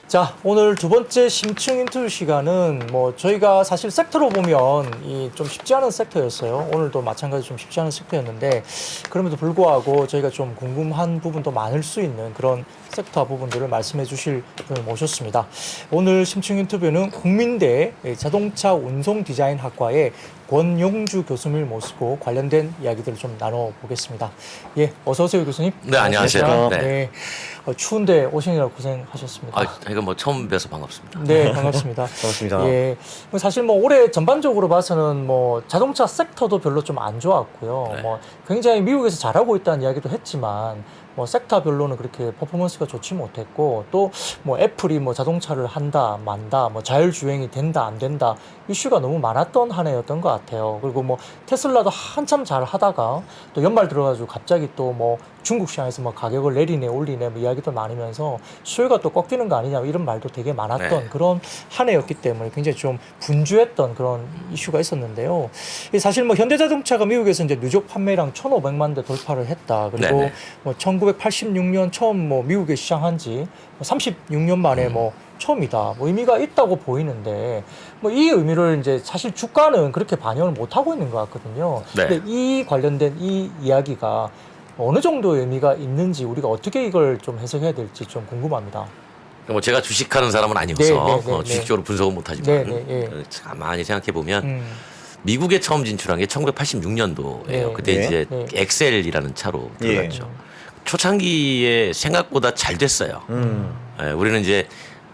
자, 오늘 두 번째 심층 인터뷰 시간은 뭐 저희가 사실 섹터로 보면 이 좀 쉽지 않은 섹터였어요. 오늘도 마찬가지 좀 쉽지 않은 섹터였는데 그럼에도 불구하고 저희가 좀 궁금한 부분도 많을 수 있는 그런 섹터 부분들을 말씀해 주실 분을 모셨습니다. 오늘 심층 인터뷰는 국민대 자동차 운송 디자인 학과의 권용주 교수님을 모시고 관련된 이야기들을 좀 나눠보겠습니다. 예, 어서 오세요, 교수님. 네, 안녕하세요. 네. 네. 추운데 오시느라 고생하셨습니다. 이거 뭐 처음 뵈서 반갑습니다. 네, 반갑습니다. 반갑습니다. 예, 사실 뭐 올해 전반적으로 봐서는 뭐 자동차 섹터도 별로 좀 안 좋았고요. 네. 뭐 굉장히 미국에서 잘하고 있다는 이야기도 했지만 뭐 섹터별로는 그렇게 퍼포먼스가 좋지 못했고 또 뭐 애플이 뭐 자동차를 한다 만다 뭐 자율주행이 된다 안 된다 이슈가 너무 많았던 한 해였던 것 같아요. 그리고 뭐 테슬라도 한참 잘 하다가 또 연말 들어가지고 갑자기 또 뭐 중국 시장에서 뭐 가격을 내리네 올리네 뭐 이야기도 많으면서 수요가 또 꺾이는 거 아니냐 이런 말도 되게 많았던 네. 그런 한 해였기 때문에 굉장히 좀 분주했던 그런 이슈가 있었는데요. 사실 뭐 현대자동차가 미국에서 이제 누적 판매량 1,500만 대 돌파를 했다. 그리고 네네. 뭐 1986년 처음 뭐 미국에 시장한 지 36년 만에 뭐 처음이다. 뭐 의미가 있다고 보이는데 뭐 이 의미를 이제 사실 주가는 그렇게 반영을 못 하고 있는 것 같거든요. 네. 근데 이 관련된 이 이야기가 어느 정도의 의미가 있는지 우리가 어떻게 이걸 좀 해석해야 될지 좀 궁금합니다. 뭐 제가 주식하는 사람은 아니어서 네. 주식적으로 분석은 못하지만 네. 가만히 생각해 보면 미국에 처음 진출한 게 1986년도예요. 네. 그때 네. 이제 네. 엑셀이라는 차로 예. 들어갔죠. 초창기에 생각보다 잘 됐어요. 우리는 이제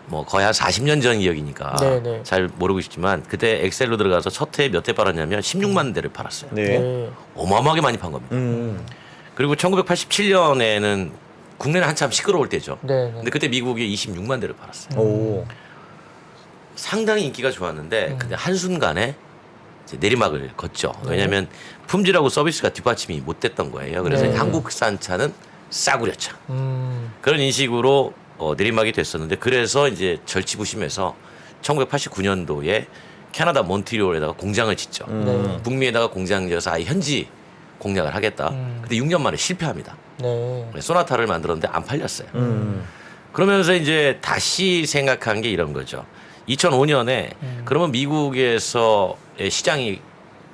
뭐 거의 한 40년 전 이야기니까 네. 잘 모르고 있지만 그때 엑셀로 들어가서 첫 해에 몇 대 팔았냐면 16만 대를 팔았어요. 네. 어마어마하게 많이 판 겁니다. 그리고 1987년에는 국내는 한참 시끄러울 때죠. 네. 근데 그때 미국이 26만 대를 팔았어요. 오. 상당히 인기가 좋았는데 근데 한순간에 이제 내리막을 걷죠. 왜냐하면 품질하고 서비스가 뒷받침이 못 됐던 거예요. 그래서 네. 한국산 차는 싸구려 차. 음. 그런 인식으로 내리막이 됐었는데 그래서 이제 절치부심해서 1989년도에 캐나다 몬트리올에다가 공장을 짓죠. 네. 북미에다가 공장을 지어서 아예 현지 공략을 하겠다. 근데 6년 만에 실패합니다. 네. 소나타를 만들었는데 안 팔렸어요. 그러면서 이제 다시 생각한 게 이런 거죠. 2005년에 그러면 미국에서의 시장이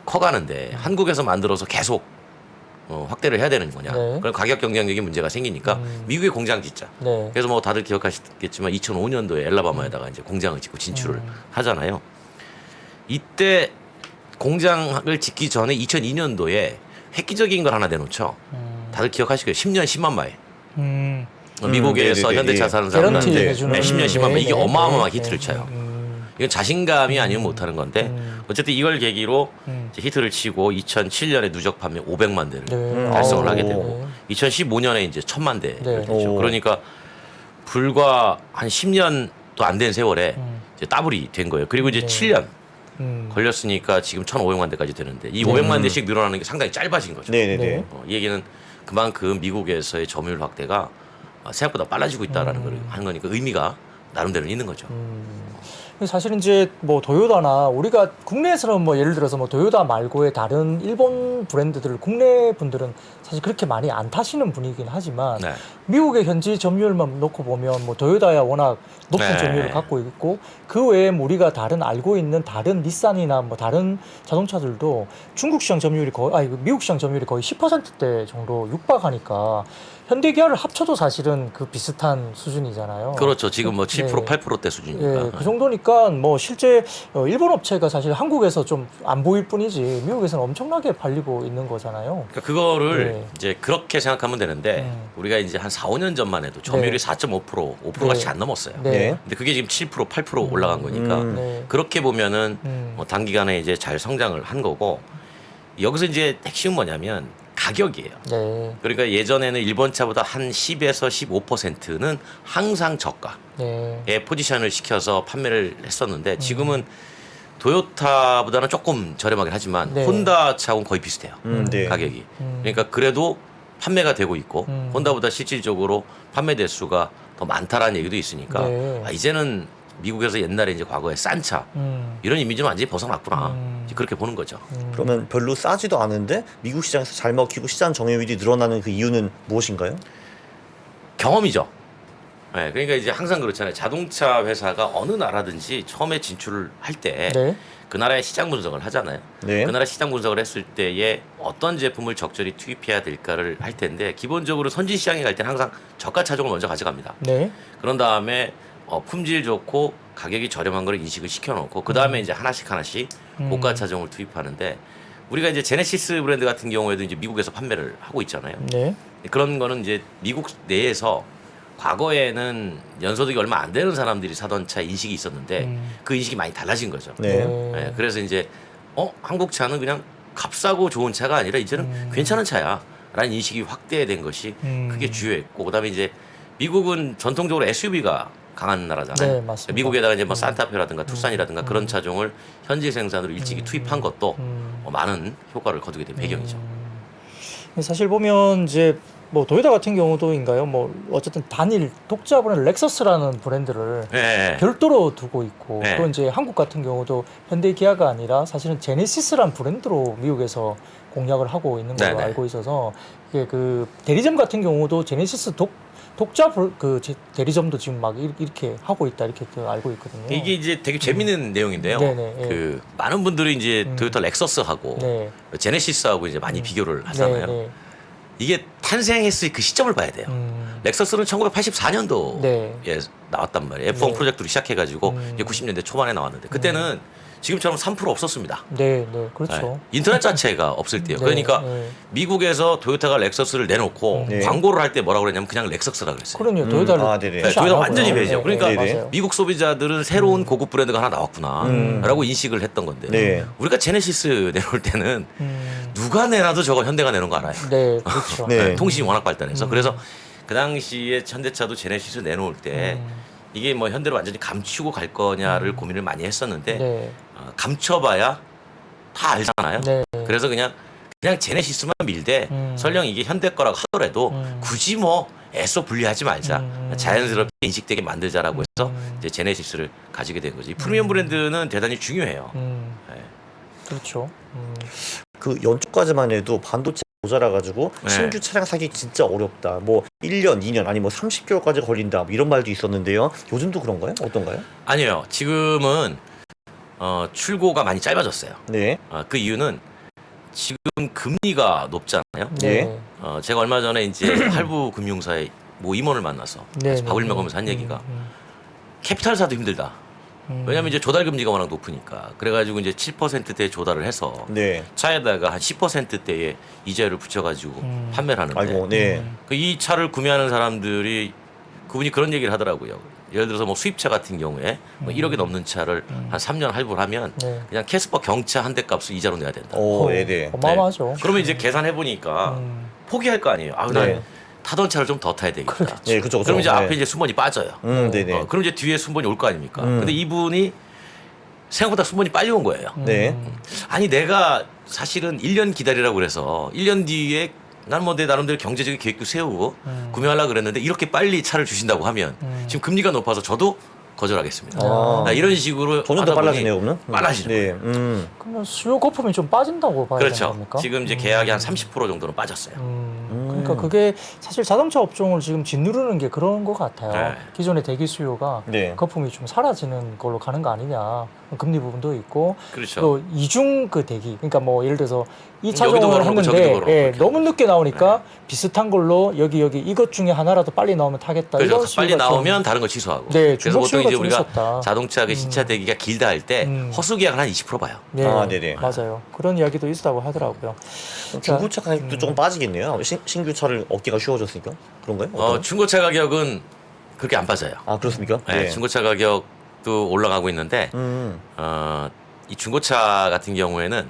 커가는데 한국에서 만들어서 계속 확대를 해야 되는 거냐. 네. 그럼 가격 경쟁력이 문제가 생기니까 미국에 공장 짓자. 네. 그래서 뭐 다들 기억하시겠지만 2005년도에 엘라바마에다가 이제 공장을 짓고 진출을 하잖아요. 이때 공장을 짓기 전에 2002년도에 획기적인 걸 하나 내놓죠. 다들 기억하시고요. 10년 10만 마일. 미국에서 네네네. 현대차 사는 사람은 개런티 해주는. 10년 10만 마일. 이게 네. 어마어마한 네. 히트를 쳐요. 네. 이건 자신감이 아니면 못하는 건데 어쨌든 이걸 계기로 이제 히트를 치고 2007년에 누적 판매 500만 대를 네. 달성을 아우. 하게 되고 2015년에 이제 1000만 대를 네. 됐죠. 오. 그러니까 불과 한 10년도 안 된 세월에 이제 더블이 된 거예요. 그리고 이제 네. 7년 음. 걸렸으니까 지금 1,500만 대까지 되는 이 500만 대씩 늘어나는 게 상당히 짧아진 거죠. 네네네. 네. 이 얘기는 그만큼 미국에서의 점유율 확대가 생각보다 빨라지고 있다라는 걸 하는 거니까 의미가 나름대로 있는 거죠. 사실 이제 뭐 도요타나 우리가 국내에서는 뭐 예를 들어서 뭐 도요타 말고의 다른 일본 브랜드들을 국내 분들은 사실 그렇게 많이 안 타시는 분이긴 하지만 네. 미국의 현지 점유율만 놓고 보면 뭐 도요타야 워낙 높은 네. 점유율을 갖고 있고 그 외에 뭐 우리가 다른 알고 있는 다른 닛산이나 뭐 다른 자동차들도 중국 시장 점유율이 미국 시장 점유율이 거의 10%대 정도 육박하니까 현대 기아를 합쳐도 사실은 그 비슷한 수준이잖아요. 그렇죠. 지금 뭐 7% 네. 8%대 수준이니까. 예, 그 정도니까 뭐 실제 일본 업체가 사실 한국에서 좀 안 보일 뿐이지 미국에서는 엄청나게 팔리고 있는 거잖아요. 그러니까 그거를 네. 이제 그렇게 생각하면 되는데 우리가 이제 한 4, 5년 전만 해도 점유율이 네. 4.5%, 5%가 네. 채 안 넘었어요. 네. 네. 근데 그게 지금 7%, 8% 올라간 거니까 네. 그렇게 보면은 음. 뭐 단기간에 이제 잘 성장을 한 거고 여기서 이제 핵심은 뭐냐면 가격이에요. 네. 그러니까 예전에는 일본 차보다 한 10에서 15%는 항상 저가에 네. 포지션을 시켜서 판매를 했었는데 지금은 도요타보다는 조금 저렴하긴 하지만 네. 혼다 차하고는 거의 비슷해요. 네. 가격이. 그러니까 그래도 판매가 되고 있고 음. 혼다보다 실질적으로 판매 대수가 더 많다라는 얘기도 있으니까 네. 이제는 미국에서 옛날에 이제 과거에 싼 차 이런 이미지는 완전히 벗어났구나. 이제 그렇게 보는 거죠. 그러면 별로 싸지도 않은데 미국 시장에서 잘 먹히고 시장 점유율이 늘어나는 그 이유는 무엇인가요? 경험이죠. 네, 그러니까 이제 항상 그렇잖아요. 자동차 회사가 어느 나라든지 처음에 진출을 할 때 네. 그 나라의 시장 분석을 하잖아요. 네. 그 나라 시장 분석을 했을 때에 어떤 제품을 적절히 투입해야 될까를 할 텐데 기본적으로 선진 시장에 갈 때는 항상 저가 차종을 먼저 가져갑니다. 네. 그런 다음에 품질 좋고 가격이 저렴한 거를 인식을 시켜놓고 그 다음에 이제 하나씩 고가 차종을 투입하는데 우리가 이제 제네시스 브랜드 같은 경우에도 이제 미국에서 판매를 하고 있잖아요. 네. 그런 거는 이제 미국 내에서 과거에는 연소득이 얼마 안 되는 사람들이 사던 차 인식이 있었는데 그 인식이 많이 달라진 거죠. 네. 네, 그래서 이제 한국 차는 그냥 값싸고 좋은 차가 아니라 이제는 괜찮은 차야라는 인식이 확대된 것이 그게 주요했고 그다음에 이제 미국은 전통적으로 SUV가 강한 나라잖아요. 네, 맞습니다. 미국에다가 이제 뭐 산타페라든가 투싼이라든가 그런 차종을 현지 생산으로 일찍이 투입한 것도 많은 효과를 거두게 된 배경이죠. 사실 보면 이제 뭐 도요타 같은 경우도인가요? 뭐 어쨌든 단일 독자 브랜드 렉서스라는 브랜드를 네. 별도로 두고 있고 네. 또 이제 한국 같은 경우도 현대 기아가 아니라 사실은 제네시스란 브랜드로 미국에서 공략을 하고 있는 걸로 네네. 알고 있어서 이게 그 대리점 같은 경우도 제네시스 독자 대리점도 지금 막 이렇게 하고 있다 이렇게 또 알고 있거든요. 이게 이제 되게 재밌는 내용인데요. 네네, 예. 그 많은 분들이 이제 토요타 렉서스하고 네. 제네시스하고 이제 많이 비교를 하잖아요. 네. 이게 탄생했을 그 시점을 봐야 돼요. 렉서스는 1984년도에 네. 나왔단 말이에요. F1 네. 프로젝트로 시작해가지고 이제 90년대 초반에 나왔는데 그때는 지금처럼 3% 없었습니다. 네, 그렇죠. 네. 인터넷 자체가 없을 때요. 네, 그러니까 네. 미국에서 토요타가 렉서스를 내놓고 네. 광고를 할 때 뭐라고 그랬냐면 그냥 렉서스라 그랬어요. 그럼요. 도요타를 아, 네네. 표시 안 도요타 하고요. 완전히 배제요. 그러니까 네네. 미국 소비자들은 새로운 고급 브랜드가 하나 나왔구나라고 인식을 했던 건데 네. 우리가 제네시스 내놓을 때는 음, 누가 내놔도 저거 현대가 내놓은 거 알아요. 네, 그렇죠. 네. 통신이 워낙 발달해서 그래서 그 당시에 현대차도 제네시스 내놓을 때 이게 뭐 현대로 완전히 감추고 갈 거냐를 고민을 많이 했었는데 네. 감춰봐야 다 알잖아요. 네. 그래서 그냥 제네시스만 밀되 설령 이게 현대 거라고 하더라도 굳이 뭐 애써 분리하지 말자. 자연스럽게 인식되게 만들자라고 해서 이제 제네시스를 가지게 된 거죠. 이 프리미엄 브랜드는 대단히 중요해요. 네. 그렇죠. 그 연초까지만 해도 반도체 모자라 가지고 네. 신규 차량 사기 진짜 어렵다. 뭐 1년, 2년 아니 뭐 30개월까지 걸린다. 뭐 이런 말도 있었는데요. 요즘도 그런가요? 어떤가요? 아니에요. 지금은 출고가 많이 짧아졌어요. 네. 그 이유는 지금 금리가 높잖아요. 네. 제가 얼마 전에 이제 할부 금융사의 모 임원을 만나서 네, 밥을 네, 먹으면서 한 얘기가 캐피탈사도 힘들다. 왜냐면 이제 조달 금리가 워낙 높으니까. 그래가지고 이제 7%대 조달을 해서 네. 차에다가 한 10%대의 이자율을 붙여가지고 판매를 하는데 아이고, 네. 이 차를 구매하는 사람들이 그분이 그런 얘기를 하더라고요. 예를 들어서 뭐 수입차 같은 경우에 뭐 1억이 넘는 차를 한 3년 할부를 하면 네. 그냥 캐스퍼 경차 한 대 값을 이자로 내야 된다. 오, 네, 네. 어마어마하죠. 그러면 이제 계산해 보니까 포기할 거 아니에요. 난 네. 타던 차를 좀 더 타야 되겠다. 네, 그죠, 그죠. 그럼 이제 네. 앞에 이제 순번이 빠져요. 네, 네. 그럼 이제 뒤에 순번이 올 거 아닙니까? 근데 이분이 생각보다 순번이 빨리 온 거예요. 네. 아니 내가 사실은 1년 기다리라고 그래서 1년 뒤에 난 뭐 내 나름대로 경제적인 계획도 세우고 구매하려고 그랬는데 이렇게 빨리 차를 주신다고 하면 지금 금리가 높아서 저도 거절하겠습니다. 아. 이런 식으로 점점 더 하다 보니 빨라지네요, 그러면? 빨라지는 네. 거예요. 그러면 수요 거품이 좀 빠진다고 봐야 되는 그렇죠. 겁니까? 지금 이제 계약이 한 30% 정도는 빠졌어요. 그러니까 그게 사실 자동차 업종을 지금 짓누르는 게 그런 것 같아요. 네. 기존의 대기 수요가 네. 거품이 좀 사라지는 걸로 가는 거 아니냐. 금리 부분도 있고 그렇죠. 또 이중 그 대기. 그러니까 뭐 예를 들어서 이 여기도 차종을 걸어놓고 저기도 했는데 걸어놓고 예, 이렇게 너무 늦게 나오니까 비슷한 걸로 여기 이것 중에 하나라도 빨리 나오면 타겠다. 그래서 이런 빨리 수요가 좀- 나오면 다른 거 취소하고. 네, 그래서 중복 보통 수요가 이제 좀 우리가 있었다. 자동차 그 신차 대기가 길다 할 때 허수 계약을 한 20% 봐요. 네, 아, 네네. 맞아요. 그런 이야기도 있었다고 하더라고요. 중고차 가격도 조금 빠지겠네요. 신규 차를 얻기가 쉬워졌으니까. 그런가요? 어떤가요? 중고차 가격은 그렇게 안 빠져요. 아, 그렇습니까? 네, 중고차 가격도 올라가고 있는데 이 중고차 같은 경우에는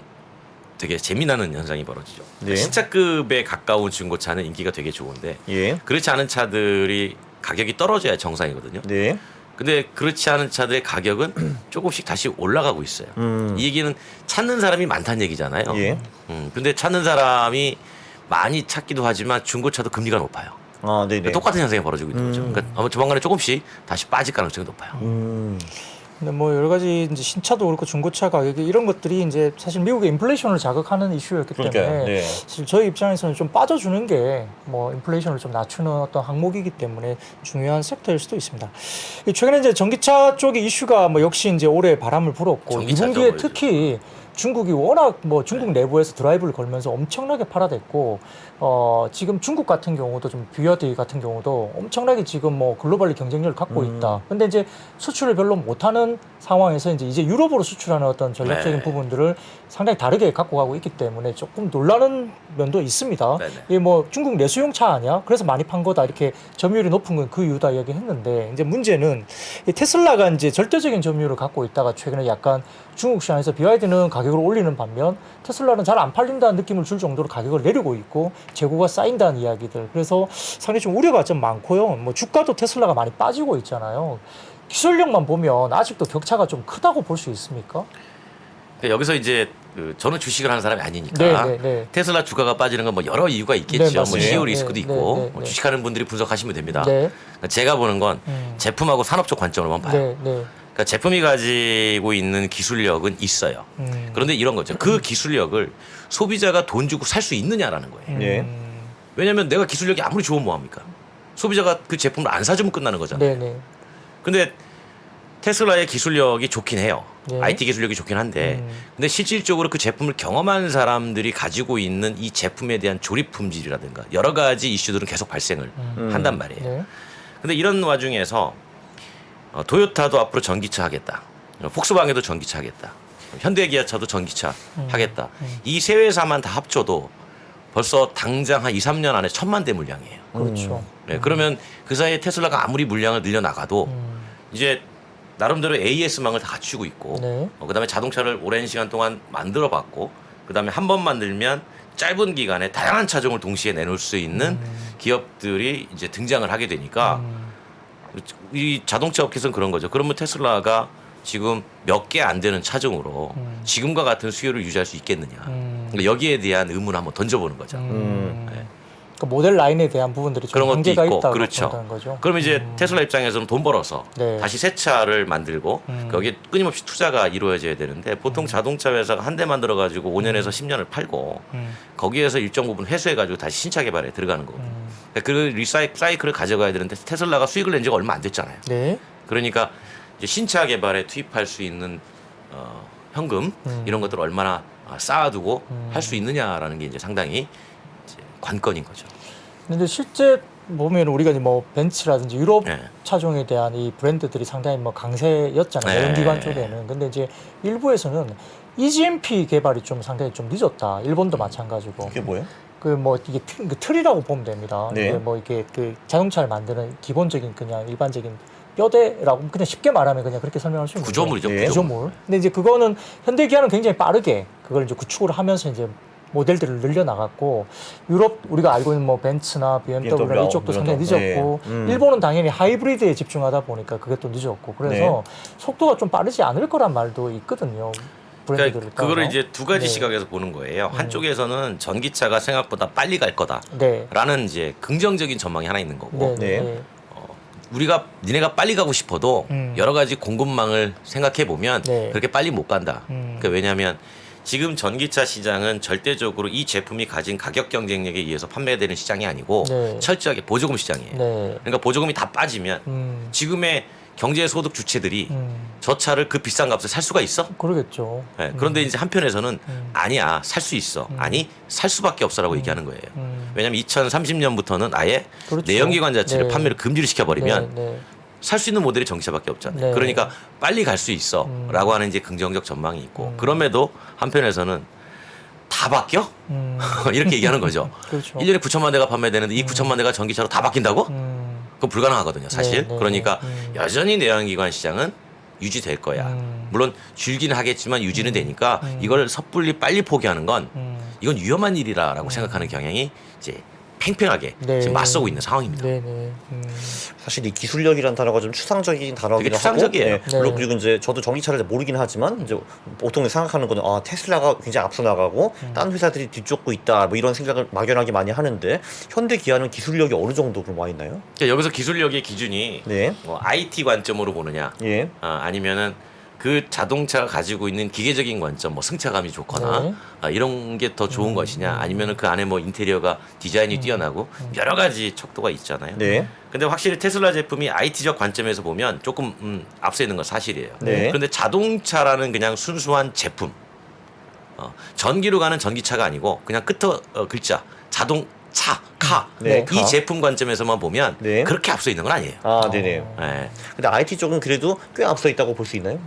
되게 재미나는 현상이 벌어지죠. 네. 신차급에 가까운 중고차는 인기가 되게 좋은데 예. 그렇지 않은 차들이 가격이 떨어져야 정상이거든요. 네. 근데 그렇지 않은 차들의 가격은 조금씩 다시 올라가고 있어요. 이 얘기는 찾는 사람이 많다는 얘기잖아요. 예. 근데 찾는 사람이 많이 찾기도 하지만 중고차도 금리가 높아요. 아, 네네. 똑같은 현상이 벌어지고 있는 거죠. 그러니까 아마 조만간에 조금씩 다시 빠질 가능성이 높아요. 근데 뭐 여러 가지 이제 신차도 그렇고 중고차 가격이 이런 것들이 이제 사실 미국의 인플레이션을 자극하는 이슈였기 그러니까요. 때문에 네. 사실 저희 입장에서는 좀 빠져주는 게 뭐 인플레이션을 좀 낮추는 어떤 항목이기 때문에 중요한 섹터일 수도 있습니다. 최근에 이제 전기차 쪽의 이슈가 뭐 역시 이제 올해 바람을 불었고 전기차죠, 2분기에 뭐 특히 중국이 워낙 뭐 중국 내부에서 드라이브를 걸면서 엄청나게 팔아댔고 지금 중국 같은 경우도 좀 BYD 같은 경우도 엄청나게 지금 뭐 글로벌리 경쟁력을 갖고 있다. 근데 이제 수출을 별로 못하는 상황에서 이제 유럽으로 수출하는 어떤 전략적인 네. 부분들을 상당히 다르게 갖고 가고 있기 때문에 조금 놀라는 면도 있습니다. 네네. 이게 뭐 중국 내수용차 아니야? 그래서 많이 판 거다. 이렇게 점유율이 높은 건 그 이유다 이야기했는데 이제 문제는 이 테슬라가 이제 절대적인 점유율을 갖고 있다가 최근에 약간 중국 시장에서 BYD는 가격을 올리는 반면 테슬라는 잘 안 팔린다는 느낌을 줄 정도로 가격을 내리고 있고 재고가 쌓인다는 이야기들. 그래서 상당히 좀 우려가 좀 많고요. 뭐 주가도 테슬라가 많이 빠지고 있잖아요. 기술력만 보면 아직도 격차가 좀 크다고 볼 수 있습니까? 그러니까 여기서 이제 저는 주식을 하는 사람이 아니니까 네. 테슬라 주가가 빠지는 건 뭐 여러 이유가 있겠죠. 네, 뭐 맞습니다. CEO 네, 리스크도 네, 있고 네, 뭐 네. 주식하는 분들이 분석하시면 됩니다. 네. 그러니까 제가 보는 건 제품하고 산업적 관점으로만 봐요. 네. 그러니까 제품이 가지고 있는 기술력은 있어요. 그런데 이런 거죠. 그 기술력을 소비자가 돈 주고 살 수 있느냐라는 거예요. 네. 왜냐하면 내가 기술력이 아무리 좋으면 뭐합니까? 소비자가 그 제품을 안 사주면 끝나는 거잖아요. 네. 근데 테슬라의 기술력이 좋긴 해요. 네. IT 기술력이 좋긴 한데 근데 실질적으로 그 제품을 경험한 사람들이 가지고 있는 이 제품에 대한 조립 품질이라든가 여러 가지 이슈들은 계속 발생을 한단 말이에요. 네. 근데 이런 와중에서 도요타도 앞으로 전기차 하겠다. 폭스바겐도 전기차 하겠다. 현대기아차도 전기차 하겠다. 이 세 회사만 다 합쳐도 벌써 당장 한 2, 3년 안에 1,000만 대 물량이에요. 그렇죠. 네, 그러면 그 사이에 테슬라가 아무리 물량을 늘려나가도 이제 나름대로 AS망을 다 갖추고 있고 네. 그다음에 자동차를 오랜 시간 동안 만들어 봤고 그다음에 한 번 만들면 짧은 기간에 다양한 차종을 동시에 내놓을 수 있는 기업들이 이제 등장을 하게 되니까 이 자동차 업계에서는 그런 거죠. 그러면 테슬라가 지금 몇 개 안 되는 차종으로 지금과 같은 수요를 유지할 수 있겠느냐. 그러니까 여기에 대한 의문을 한번 던져보는 거죠. 네. 그러니까 모델 라인에 대한 부분들이 좀 그런 것도 한계가 있고 있다고 그렇죠. 본다는 거죠. 그러면 이제 테슬라 입장에서는 돈 벌어서 네. 다시 새 차를 만들고 거기에 끊임없이 투자가 이루어져야 되는데 보통 자동차 회사가 한 대 만들어 가지고 5년에서 10년을 팔고 거기에서 일정 부분 회수해 가지고 다시 신차 개발에 들어가는 거거든요. 그러니까 그 리사이클을 가져가야 되는데 테슬라가 수익을 낸 지가 얼마 안 됐잖아요. 네. 그러니까 이제 신차 개발에 투입할 수 있는 현금 이런 것들을 얼마나 쌓아두고 할 수 있느냐라는 게 이제 상당히 이제 관건인 거죠. 근데 실제 보면 우리가 이제 뭐 벤츠라든지 유럽 네. 차종에 대한 이 브랜드들이 상당히 뭐 강세였잖아요. 네. 연기관 쪽에는. 근데 이제 일부에서는 EGMP 개발이 좀 상당히 좀 늦었다. 일본도 마찬가지고. 그게 뭐예요? 그 뭐 이게 틀이라고 보면 됩니다. 네. 이게 뭐 이게 그 자동차를 만드는 기본적인 그냥 일반적인 뼈대라고 그냥 쉽게 말하면 그냥 그렇게 설명할 수 있는 구조물이죠. 네. 구조물. 근데 이제 그거는 현대기아는 굉장히 빠르게 그걸 이제 구축을 하면서 이제 모델들을 늘려 나갔고 유럽 우리가 알고 있는 뭐 벤츠나 BMW 이쪽도 상당히 늦었고 일본은 당연히 하이브리드에 집중하다 보니까 그게 또 늦었고 그래서 속도가 좀 빠르지 않을 거란 말도 있거든요. 브랜드들을 그러니까 그거를 따라서. 이제 두 가지 네. 시각에서 보는 거예요. 한쪽에서는 전기차가 생각보다 빨리 갈 거다라는 네. 이제 긍정적인 전망이 하나 있는 거고 네. 네. 우리가 니네가 빨리 가고 싶어도 여러 가지 공급망을 생각해 보면 네. 그렇게 빨리 못 간다. 그러니까 왜냐하면 지금 전기차 시장은 절대적으로 이 제품이 가진 가격 경쟁력에 의해서 판매되는 시장이 아니고 네. 철저하게 보조금 시장이에요. 네. 그러니까 보조금이 다 빠지면 지금의 경제소득 주체들이 저 차를 그 비싼 값에 살 수가 있어? 그러겠죠. 네, 그런데 이제 한편에서는 아니야 살 수 있어 아니 살 수밖에 없어라고 얘기하는 거예요. 왜냐하면 2030년부터는 아예 그렇죠. 내연기관 자체를 네. 판매를 금지를 시켜버리면 네. 살 수 있는 모델이 전기차밖에 없잖아요. 네. 그러니까 빨리 갈 수 있어라고 하는 이제 긍정적 전망이 있고 그럼에도 한편에서는 다 바뀌어? 이렇게 얘기하는 거죠. 그렇죠. 1년에 9천만 대가 판매되는데 이 9천만 대가 전기차로 다 바뀐다고? 그건 불가능하거든요, 사실. 네. 그러니까 여전히 내연기관 시장은 유지될 거야. 물론 줄기는 하겠지만 유지는 되니까 이걸 섣불리 빨리 포기하는 건 이건 위험한 일이라라고 생각하는 경향이 이제 팽팽하게 네. 지금 맞서고 있는 상황입니다. 네네. 사실 이 기술력이라는 단어가 좀 추상적인 단어이긴 되게 추상적이에요. 하고, 물론 네. 그리고 이제 저도 전기차를 모르긴 하지만 이제 보통 생각하는 거는 아 테슬라가 굉장히 앞서 나가고 다른 회사들이 뒤쫓고 있다 뭐 이런 생각을 막연하게 많이 하는데 현대 기아는 기술력이 어느 정도 그럼 와 있나요? 그러니까 여기서 기술력의 기준이 네, 뭐 IT 관점으로 보느냐, 예, 아니면은 그 자동차가 가지고 있는 기계적인 관점, 뭐 승차감이 좋거나 네. 이런 게 더 좋은 것이냐, 아니면은 그 안에 뭐 인테리어가 디자인이 뛰어나고 여러 가지 척도가 있잖아요. 네. 근데 확실히 테슬라 제품이 IT적 관점에서 보면 조금 앞서 있는 건 사실이에요. 네. 그런데 자동차라는 그냥 순수한 제품, 전기로 가는 전기차가 아니고 그냥 글자 자동차, 카, 네, 이 카. 제품 관점에서만 보면 네. 그렇게 앞서 있는 건 아니에요. 아, 네네. 예. 근데 IT 쪽은 그래도 꽤 앞서 있다고 볼 수 있나요?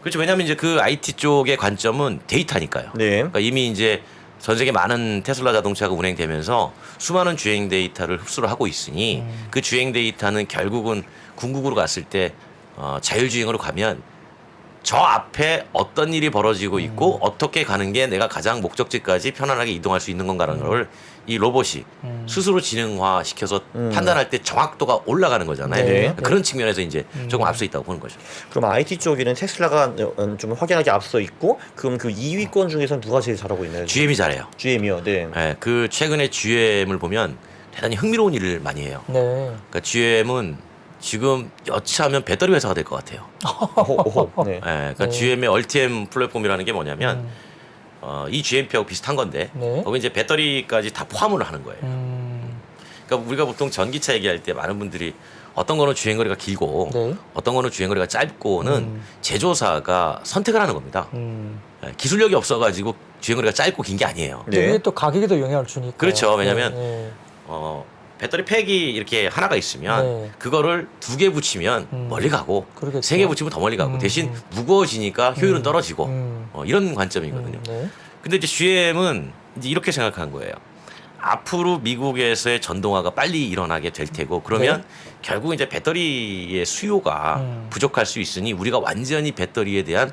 그렇죠. 왜냐하면 이제 그 IT 쪽의 관점은 데이터니까요. 네. 그러니까 이미 이제 전 세계 많은 테슬라 자동차가 운행되면서 수많은 주행 데이터를 흡수를 하고 있으니 그 주행 데이터는 결국은 궁극으로 갔을 때 자율주행으로 가면 저 앞에 어떤 일이 벌어지고 있고 어떻게 가는 게 내가 가장 목적지까지 편안하게 이동할 수 있는 건가라는 걸 이 로봇이 스스로 지능화 시켜서 판단할 때 정확도가 올라가는 거잖아요. 네. 그런 측면에서 이제 조금 앞서 있다고 보는 거죠. 그럼 IT 쪽에는 테슬라가 좀 확연하게 앞서 있고, 그럼 그 2위권 중에서는 누가 제일 잘하고 있나요? GM이 잘해요. GM이요. 네. 예, 그 최근에 GM을 보면 대단히 흥미로운 일을 많이 해요. 네. 그러니까 GM은 지금 여차하면 배터리 회사가 될 것 같아요. 오호. 네. 예, 그러니까 네. GM의 얼티엠 플랫폼이라는 게 뭐냐면 이 GMP하고 비슷한 건데 네. 거기 이제 배터리까지 다 포함을 하는 거예요. 그러니까 우리가 보통 전기차 얘기할 때 많은 분들이 어떤 거는 주행거리가 길고 네. 어떤 거는 주행거리가 짧고는 제조사가 선택을 하는 겁니다. 예, 기술력이 없어가지고 주행거리가 짧고 긴 게 아니에요. 네. 이게 또 가격에도 영향을 주니까. 그렇죠. 왜냐면 네. 배터리 팩이 이렇게 하나가 있으면 네. 그거를 2개 붙이면 멀리 가고 그러겠죠. 3개 붙이면 더 멀리 가고 대신 무거워지니까 효율은 떨어지고 이런 관점이거든요. 네. 근데 이제 GM은 이제 이렇게 생각한 거예요. 앞으로 미국에서의 전동화가 빨리 일어나게 될 테고 그러면 결국 이제 배터리의 수요가 부족할 수 있으니 우리가 완전히 배터리에 대한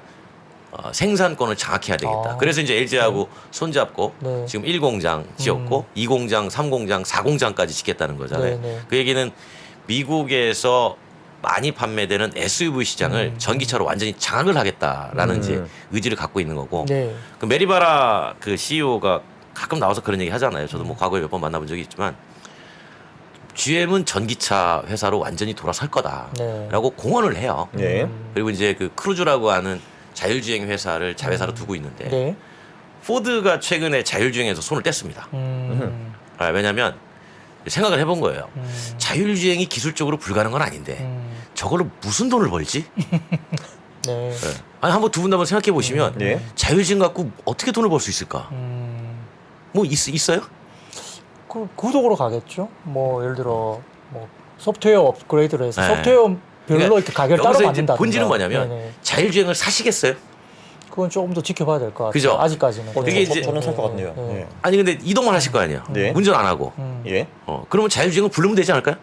생산권을 장악해야 되겠다. 아. 그래서 이제 LG하고 손잡고 네. 지금 1공장 지었고 2공장, 3공장, 4공장까지 짓겠다는 거잖아요. 네, 네. 그 얘기는 미국에서 많이 판매되는 SUV 시장을 전기차로 완전히 장악을 하겠다라는 이제 의지를 갖고 있는 거고. 네. 그 메리바라 그 CEO가 가끔 나와서 그런 얘기 하잖아요. 저도 뭐 과거에 몇 번 만나본 적이 있지만 GM은 전기차 회사로 완전히 돌아설 거다라고 공언을 해요. 네. 그리고 이제 그 크루즈라고 하는 자율주행 회사를 자회사로 두고 있는데 네. 포드가 최근에 자율주행에서 손을 뗐습니다. 왜냐하면 생각을 해본 거예요. 자율주행이 기술적으로 불가능한 건 아닌데 저걸로 무슨 돈을 벌지? 네. 아니 한번 두 분 한번 생각해 보시면 네. 자율주행 갖고 어떻게 돈을 벌 수 있을까? 뭐 있어요? 그 구독으로 가겠죠. 뭐 예를 들어 뭐 소프트웨어 업그레이드를 해서 네. 소프트웨어별로 그러니까 이렇게 가격을 따로 여기서 이제 만든다. 본질은 뭐냐면 네네. 자율주행을 사시겠어요? 그건 조금 더 지켜봐야 될 것 같아요. 그죠? 아직까지는. 그게 이제- 저는 살 것 같네요. 네. 네. 아니 근데 이동만 하실 거 아니에요. 네. 운전 안 하고. 예. 그러면 자율주행을 부르면 되지 않을까요?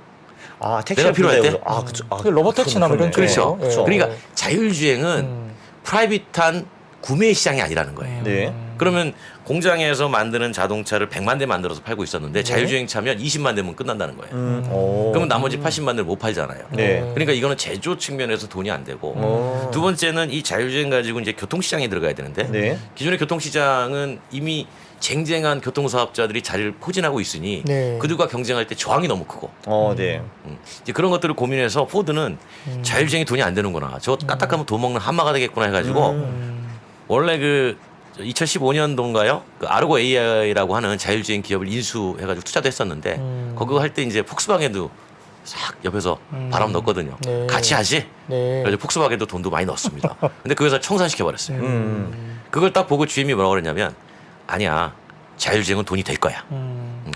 아, 택시가 내가 필요할 때? 아, 그쵸. 아, 그 로봇 택시나 뭐 이런 그렇네. 쪽이죠. 그렇죠. 예. 그러니까 네. 자율주행은 프라이빗한 구매 시장이 아니라는 거예요. 네. 그러면 공장에서 만드는 자동차를 100만 대 만들어서 팔고 있었는데 자율주행 차면 20만 대면 끝난다는 거예요. 오. 그러면 나머지 80만 대를 못 팔잖아요. 네. 그러니까 이거는 제조 측면에서 돈이 안 되고 오. 두 번째는 이 자율주행 가지고 이제 교통시장에 들어가야 되는데 네. 기존의 교통시장은 이미 쟁쟁한 교통사업자들이 자리를 포진하고 있으니 네. 그들과 경쟁할 때 저항이 너무 크고 네. 이제 그런 것들을 고민해서 포드는 자율주행이 돈이 안 되는구나. 저 까딱하면 돈 먹는 한마가 되겠구나 해가지고 원래 그 2015년도인가요? 그 아르고 AI라고 하는 자율주행 기업을 인수해가지고 투자도 했었는데 그거 할 때 이제 폭스바겐도 싹 옆에서 바람 넣었거든요. 네. 같이 하지? 네. 그래서 폭스바겐도 돈도 많이 넣었습니다. 근데 그 회사 청산시켜버렸어요. 음. 그걸 딱 보고 GM이 뭐라고 그랬냐면 아니야. 자율주행은 돈이 될 거야.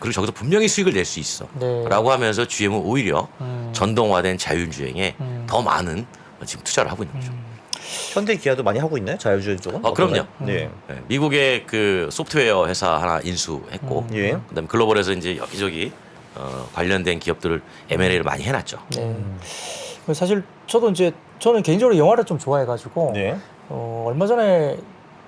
그리고 저기서 분명히 수익을 낼 수 있어. 네. 라고 하면서 GM은 오히려 전동화된 자율주행에 더 많은 지금 투자를 하고 있는 거죠. 현대 기아도 많이 하고 있나요? 자율주행 쪽은? 그럼요. 네. 네, 미국의 그 소프트웨어 회사 하나 인수했고, 예. 그다음에 글로벌에서 이제 여기저기 관련된 기업들을 M&A를 많이 해놨죠. 네. 사실 저는 개인적으로 영화를 좀 좋아해가지고 네. 얼마 전에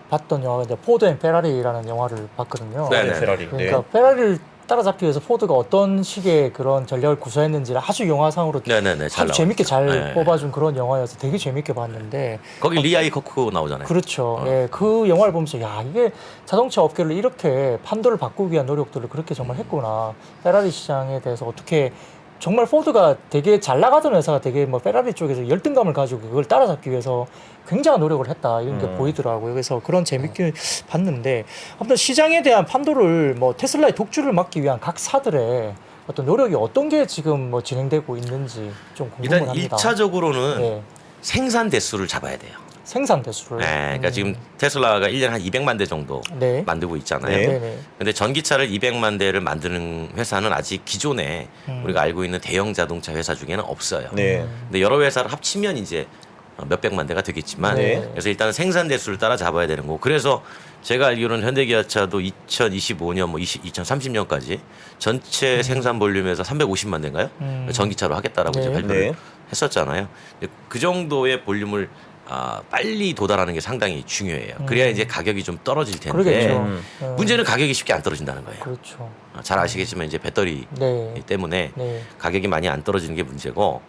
봤던 영화가 이제 포드 앤 페라리라는 영화를 봤거든요. 네네. 페라리. 그러니까 페라리를 따라잡기 위해서 포드가 어떤 식의 그런 전략을 구사했는지를 아주 영화상으로 네네네. 잘 아주 재밌게 잘 네. 뽑아준 그런 영화여서 되게 재밌게 봤는데 거기 리아이 커크 나오잖아요. 그렇죠. 예, 그 영화를 보면서 야 이게 자동차 업계를 이렇게 판도를 바꾸기 위한 노력들을 그렇게 정말 했구나. 페라리 시장에 대해서 어떻게 정말 포드가 되게 잘 나가던 회사가 되게 뭐 페라리 쪽에서 열등감을 가지고 그걸 따라잡기 위해서 굉장한 노력을 했다 이런 게 보이더라고요. 그래서 그런 재밌게 봤는데 아무튼 시장에 대한 판도를 뭐 테슬라의 독주를 막기 위한 각 사들의 어떤 노력이 어떤 게 지금 뭐 진행되고 있는지 좀 궁금합니다. 일단 1차적으로는 네. 생산 대수를 잡아야 돼요. 생산 대수를. 네, 그러니까 지금 테슬라가 1년에 한 200만 대 정도 네. 만들고 있잖아요. 네. 네네. 근데 전기차를 200만 대를 만드는 회사는 아직 기존에 우리가 알고 있는 대형 자동차 회사 중에는 없어요. 네. 근데 여러 회사를 합치면 이제 몇백만 대가 되겠지만 네. 그래서 일단은 생산 대수를 따라잡아야 되는 거고 그래서 제가 알기로는 현대기아차도 2025년 뭐 2030년까지 전체 생산 볼륨에서 350만 대인가요? 전기차로 하겠다라고 네. 이제 발표를 네. 했었잖아요. 그 정도의 볼륨을 빨리 도달하는 게 상당히 중요해요. 그래야 이제 가격이 좀 떨어질 텐데 그러겠죠. 문제는 가격이 쉽게 안 떨어진다는 거예요. 그렇죠. 잘 아시겠지만 이제 배터리 네. 때문에 네. 가격이 많이 안 떨어지는 게 문제고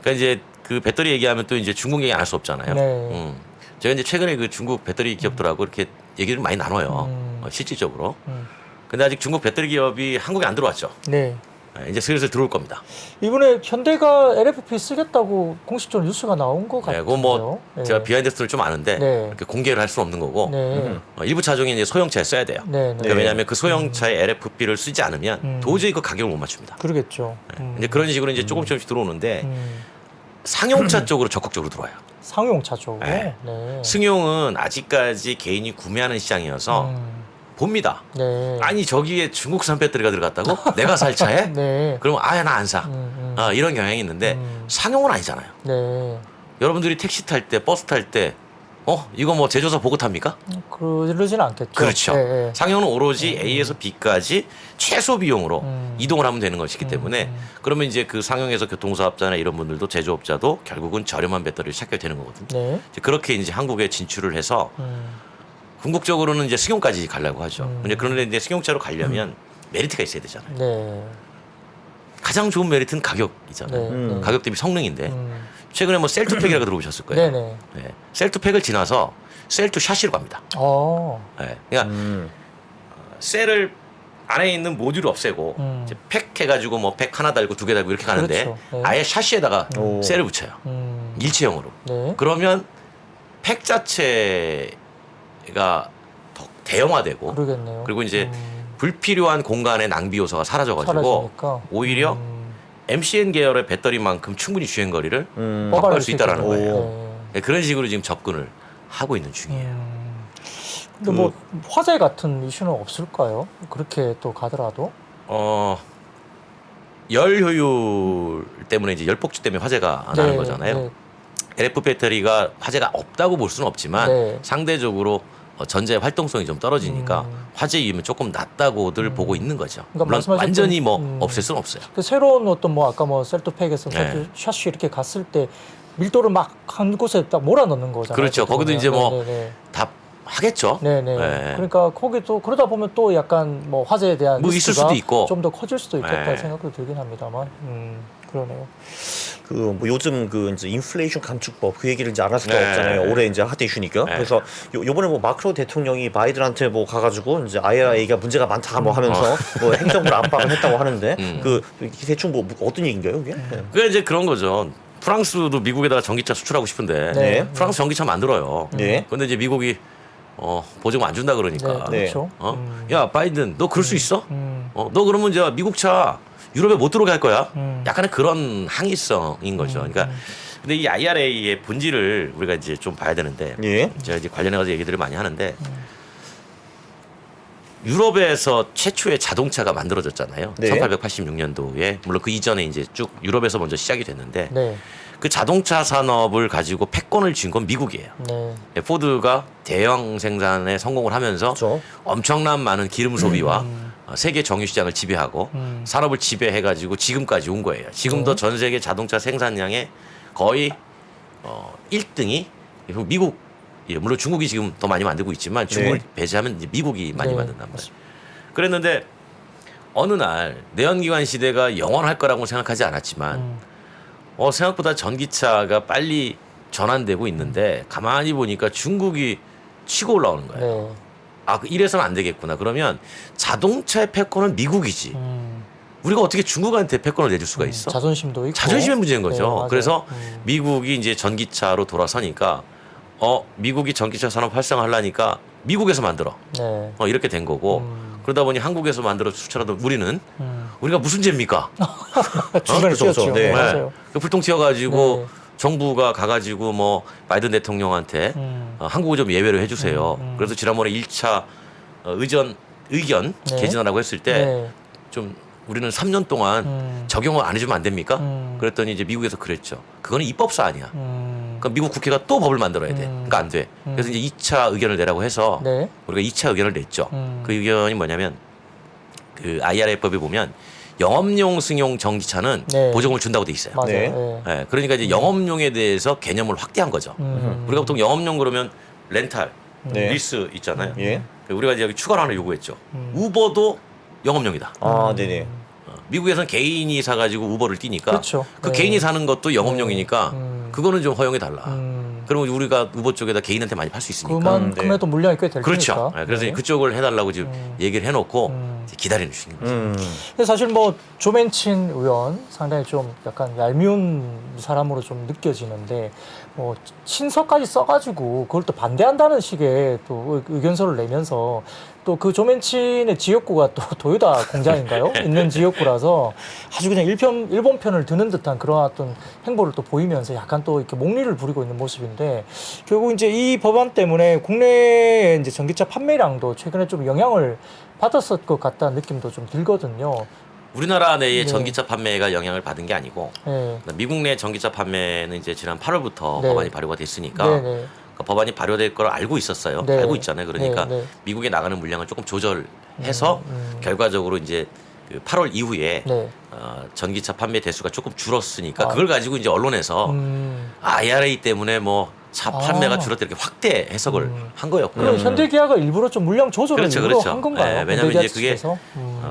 그러니까 이제 그 배터리 얘기하면 또 이제 중국 얘기 안 할 수 없잖아요. 네. 제가 이제 최근에 그 중국 배터리 기업들하고 이렇게 얘기를 많이 나눠요. 실질적으로. 근데 아직 중국 배터리 기업이 한국에 안 들어왔죠. 네. 이제 슬슬 들어올 겁니다. 이번에 현대가 LFP 쓰겠다고 공식적으로 뉴스가 나온 것 네, 같아요. 그건 뭐 제가 비하인드 스토리를 좀 아는데 네. 이렇게 공개를 할 수는 없는 거고 네. 일부 차종이 이제 소형차에 써야 돼요. 네. 네. 그러니까 왜냐하면 그 소형차에 LFP를 쓰지 않으면 도저히 그 가격을 못 맞춥니다. 그러겠죠. 이제 그런 식으로 이제 조금씩 들어오는데 상용차 쪽으로 적극적으로 들어와요. 상용차 쪽으로. 네. 네. 승용은 아직까지 개인이 구매하는 시장이어서 봅니다. 네. 아니 저기에 중국산 배터리가 들어갔다고? 내가 살 차에? 네. 그러면 아예 나 안 사. 이런 경향이 있는데 상용은 아니잖아요. 네. 여러분들이 택시 탈 때, 버스 탈 때, 이거 뭐 제조사 보고 탑니까? 그러지는 않겠죠. 그렇죠. 네, 네. 상용은 오로지 A에서 B까지 최소 비용으로 이동을 하면 되는 것이기 때문에 그러면 이제 그 상용에서 교통사업자나 이런 분들도 제조업자도 결국은 저렴한 배터리를 찾게 되는 거거든요. 네. 이제 그렇게 이제 한국에 진출을 해서 궁극적으로는 이제 승용까지 가려고 하죠. 근데 그런데 이제 승용차로 가려면 메리트가 있어야 되잖아요. 네. 가장 좋은 메리트는 가격이잖아요. 네. 가격 대비 성능인데 최근에 뭐 셀투팩이라고 들어보셨을 거예요. 네네. 네. 셀투팩을 지나서 셀투 샤시로 갑니다. 네. 그러니까 셀을 안에 있는 모듈을 없애고 이제 팩 해가지고 뭐 팩 하나 달고 두 개 달고 이렇게 가는데 그렇죠. 네. 아예 샤시에다가 셀을 붙여요. 일체형으로. 네. 그러면 팩 자체가 더 대형화되고 그러겠네요. 그리고 이제 불필요한 공간의 낭비 요소가 사라져가지고 사라지니까. 오히려 MCN 계열의 배터리만큼 충분히 주행 거리를 뽑아낼 확보할 수 있다라는 있겠네요. 거예요. 네. 네, 그런 식으로 지금 접근을 하고 있는 중이에요. 근데 뭐 화재 같은 이슈는 없을까요? 그렇게 또 가더라도. 열 효율 때문에 이제 열 폭주 때문에 화재가 나는 거잖아요. 네. LF 배터리가 화재가 없다고 볼 수는 없지만 네. 상대적으로 전자의 활동성이 좀 떨어지니까 화재 위험이 조금 낮다고들 보고 있는 거죠. 그러니까 물론 말씀하셨던- 완전히 뭐 없앨 수는 없어요. 그 새로운 어떤 뭐 아까 뭐 셀토팩에서 네. 샤시 이렇게 갔을 때 밀도를 막 한 곳에 딱 몰아넣는 거잖아요. 그렇죠. 보통은. 거기도 이제 뭐 네네. 다 하겠죠. 네네. 네. 그러니까 거기도 그러다 보면 또 약간 뭐 화재에 대한 뭐 있을 리스크가 수도 있고. 좀 더 커질 수도 있겠다 네. 생각도 들긴 합니다만. 그러네요. 그 뭐 요즘 그 이제 인플레이션 감축법 그 얘기를 이제 안 할 수가 네. 없잖아요. 올해 이제 핫 이슈니까. 네. 그래서 요번에 뭐 마크로 대통령이 바이든한테 뭐 가가지고 이제 IRA가 문제가 많다 뭐 하면서 뭐 행정부를 압박을 했다고 하는데 그 대충 뭐 어떤 얘기인가요, 이게? 네. 그게 이제 그런 거죠. 프랑스도 미국에다가 전기차 수출하고 싶은데 네. 프랑스 전기차 만들어요. 네. 근데 이제 미국이 보조금 안 준다 그러니까. 네, 그렇죠. 야 바이든 너 그럴 수 있어? 너 그러면 이제 미국 차 유럽에 못 들어오게 할 거야. 약간의 그런 항의성인 거죠. 그러니까 근데 이 IRA의 본질을 우리가 이제 좀 봐야 되는데 예. 제가 이제 관련해 가지고 얘기들을 많이 하는데 유럽에서 최초의 자동차가 만들어졌잖아요. 네. 1886년도에 물론 그 이전에 이제 쭉 유럽에서 먼저 시작이 됐는데 네. 그 자동차 산업을 가지고 패권을 쥔 건 미국이에요. 네. 포드가 대형 생산에 성공을 하면서 그렇죠. 엄청난 많은 기름 소비와 세계 정유 시장을 지배하고 산업을 지배해 가지고 지금까지 온 거예요. 지금도 전 세계 자동차 생산량의 거의 1등이 미국. 예, 물론 중국이 지금 더 많이 만들고 있지만 중국을 네. 배제하면 이제 미국이 많이 네. 만든단 말이에요. 그랬는데 어느 날 내연기관 시대가 영원할 거라고 생각하지 않았지만 생각보다 전기차가 빨리 전환되고 있는데 가만히 보니까 중국이 치고 올라오는 거예요. 네. 이래서는 안 되겠구나. 그러면 자동차의 패권은 미국이지. 우리가 어떻게 중국한테 패권을 내줄 수가 있어? 자존심도 있고. 자존심의 문제인 거죠. 네, 맞아요. 그래서 미국이 이제 전기차로 돌아서니까 미국이 전기차 산업 활성화하려니까 미국에서 만들어. 네. 이렇게 된 거고 그러다 보니 한국에서 만들어 수출하던 우리는 우리가 무슨 죄입니까? 중간에 그렇죠, 뛰었죠. 그렇죠. 네. 네, 맞아요. 그 불똥 튀어가지고 네. 정부가 가가지고 뭐 바이든 대통령한테 한국을 좀 예외로 해주세요. 그래서 지난번에 1차 의견 네. 개진하라고 했을 때 네. 좀 우리는 3년 동안 적용을 안 해주면 안 됩니까? 그랬더니 이제 미국에서 그랬죠. 그거는 입법사 아니야. 그러니까 미국 국회가 또 법을 만들어야 돼. 그러니까 안 돼. 그래서 이제 2차 의견을 내라고 해서 네. 우리가 2차 의견을 냈죠. 그 의견이 뭐냐면 그 IRA법에 보면 영업용 승용 전기차는 네. 보조금을 준다고 돼 있어요. 맞아요. 네. 네. 네, 그러니까 이제 영업용에 대해서 개념을 확대한 거죠. 우리가 보통 영업용 그러면 렌탈, 네. 리스 있잖아요. 예. 우리가 이제 여기 추가로 하나 요구했죠. 우버도 영업용이다. 아, 네네. 미국에서는 개인이 사가지고 우버를 뛰니까 그렇죠. 그 네. 개인이 사는 것도 영업용이니까 그거는 좀 허용해 달라. 그러면 우리가 우버 쪽에다 개인한테 많이 팔 수 있으니까. 그만큼에도 물량이 꽤 될 그렇죠. 테니까. 네, 그래서 네. 그쪽을 해달라고 지금 얘기를 해놓고 이제 기다리는 중인 거죠. 근데 사실 뭐 조맨친 의원 상당히 좀 약간 얄미운 사람으로 좀 느껴지는데 뭐 친서까지 써가지고 그걸 또 반대한다는 식의 또 의견서를 내면서 또 그 조맨친의 지역구가 또 도요타 공장인가요? 있는 지역구라서 아주 그냥 일본 편을 드는 듯한 그런 어떤 행보를 또 보이면서 약간 또 이렇게 목리를 부리고 있는 모습인데 결국 이제 이 법안 때문에 국내의 이제 전기차 판매량도 최근에 좀 영향을 받았을 것 같다는 느낌도 좀 들거든요. 우리나라 내의 네. 전기차 판매가 영향을 받은 게 아니고 네. 미국 내 전기차 판매는 이제 지난 8월부터 네. 법안이 발효가 됐으니까 네네. 그러니까 법안이 발효될 걸 알고 있었어요. 네. 알고 있잖아요. 그러니까 네, 네. 미국에 나가는 물량을 조금 조절해서 결과적으로 이제 그 8월 이후에 네. 전기차 판매 대수가 조금 줄었으니까 아. 그걸 가지고 이제 언론에서 IRA 때문에 뭐 차 판매가 아. 줄었다 이렇게 확대 해석을 한 거였고요. 그럼 현대기아가 일부러 좀 물량 조절을 그렇죠, 일부러 그렇죠. 한 건가요? 네, 왜냐면 현대기아 이제 그게 측에서?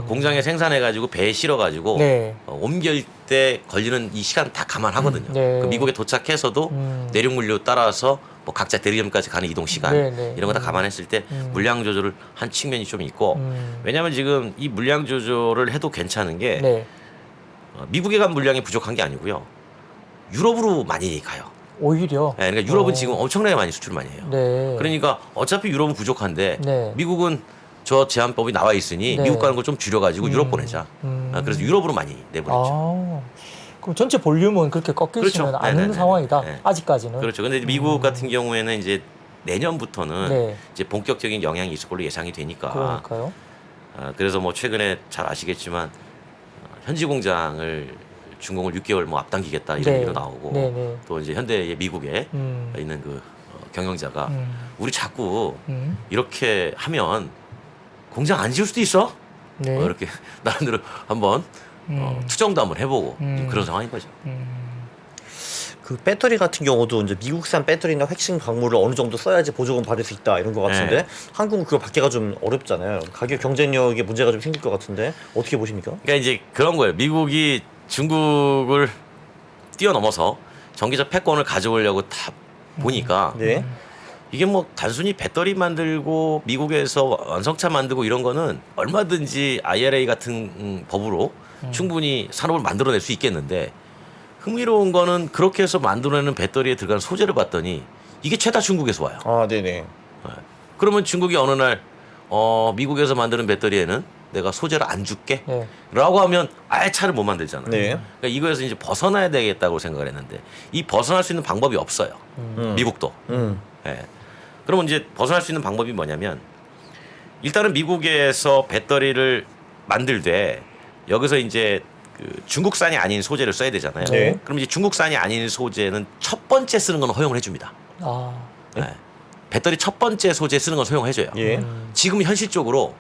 공장에 생산해가지고 배에 실어가지고 네. 옮길 때 걸리는 이 시간 다 감안하거든요. 네. 그 미국에 도착해서도 내륙 물류 따라서 뭐 각자 대리점까지 가는 이동 시간 네, 네. 이런 거 다 감안했을 때 물량 조절을 한 측면이 좀 있고 왜냐하면 지금 이 물량 조절을 해도 괜찮은 게 네. 미국에 간 물량이 부족한 게 아니고요. 유럽으로 많이 가요. 오히려. 네, 그러니까 유럽은 지금 엄청나게 많이 수출 많이 해요. 네. 그러니까 어차피 유럽은 부족한데 네. 미국은 저 제한법이 나와 있으니 네. 미국 가는 거 좀 줄여가지고 유럽 보내자. 그래서 유럽으로 많이 내보냈죠. 아. 그럼 전체 볼륨은 그렇게 꺾이지는 그렇죠. 않은 네네네. 상황이다. 네. 아직까지는. 그렇죠. 근데 이제 미국 같은 경우에는 이제 내년부터는 네. 이제 본격적인 영향이 있을 걸로 예상이 되니까. 그러니까요. 그래서 뭐 최근에 잘 아시겠지만 현지 공장을 준공을 6개월 뭐 앞당기겠다 이런 네. 얘기도 나오고 네, 네. 또 이제 현대의 미국에 음. 있는 그 경영자가 음. 우리 자꾸 음. 이렇게 하면 공장 안 지을 수도 있어. 네. 이렇게 나름대로 한번 투정도 한번 해보고 그런 상황인 거죠. 그 배터리 같은 경우도 이제 미국산 배터리나 핵심 광물을 어느 정도 써야지 보조금 받을 수 있다 이런 것 같은데 네. 한국은 그거 받기가 좀 어렵잖아요. 가격 경쟁력에 문제가 좀 생길 것 같은데 어떻게 보십니까? 그러니까 이제 그런 거예요. 미국이 중국을 뛰어넘어서 전기차 패권을 가져오려고 다 보니까 네. 이게 뭐 단순히 배터리 만들고 미국에서 완성차 만들고 이런 거는 얼마든지 IRA 같은 법으로 충분히 산업을 만들어낼 수 있겠는데 흥미로운 거는 그렇게 해서 만들어내는 배터리에 들어가는 소재를 봤더니 이게 최다 중국에서 와요. 아, 네네. 그러면 중국이 어느 날 미국에서 만드는 배터리에는 내가 소재를 안 줄게 네. 라고 하면 아예 차를 못 만들잖아요. 네. 그러니까 이거에서 이제 벗어나야 되겠다고 생각을 했는데 이 벗어날 수 있는 방법이 없어요. 미국도. 예. 그러면 이제 벗어날 수 있는 방법이 뭐냐면 일단은 미국에서 배터리를 만들되 여기서 이제 그 중국산이 아닌 소재를 써야 되잖아요. 네. 그럼 이제 중국산이 아닌 소재는 첫 번째 쓰는 건 허용을 해줍니다. 아. 예. 배터리 첫 번째 소재 쓰는 건 허용해줘요. 예. 지금 현실적으로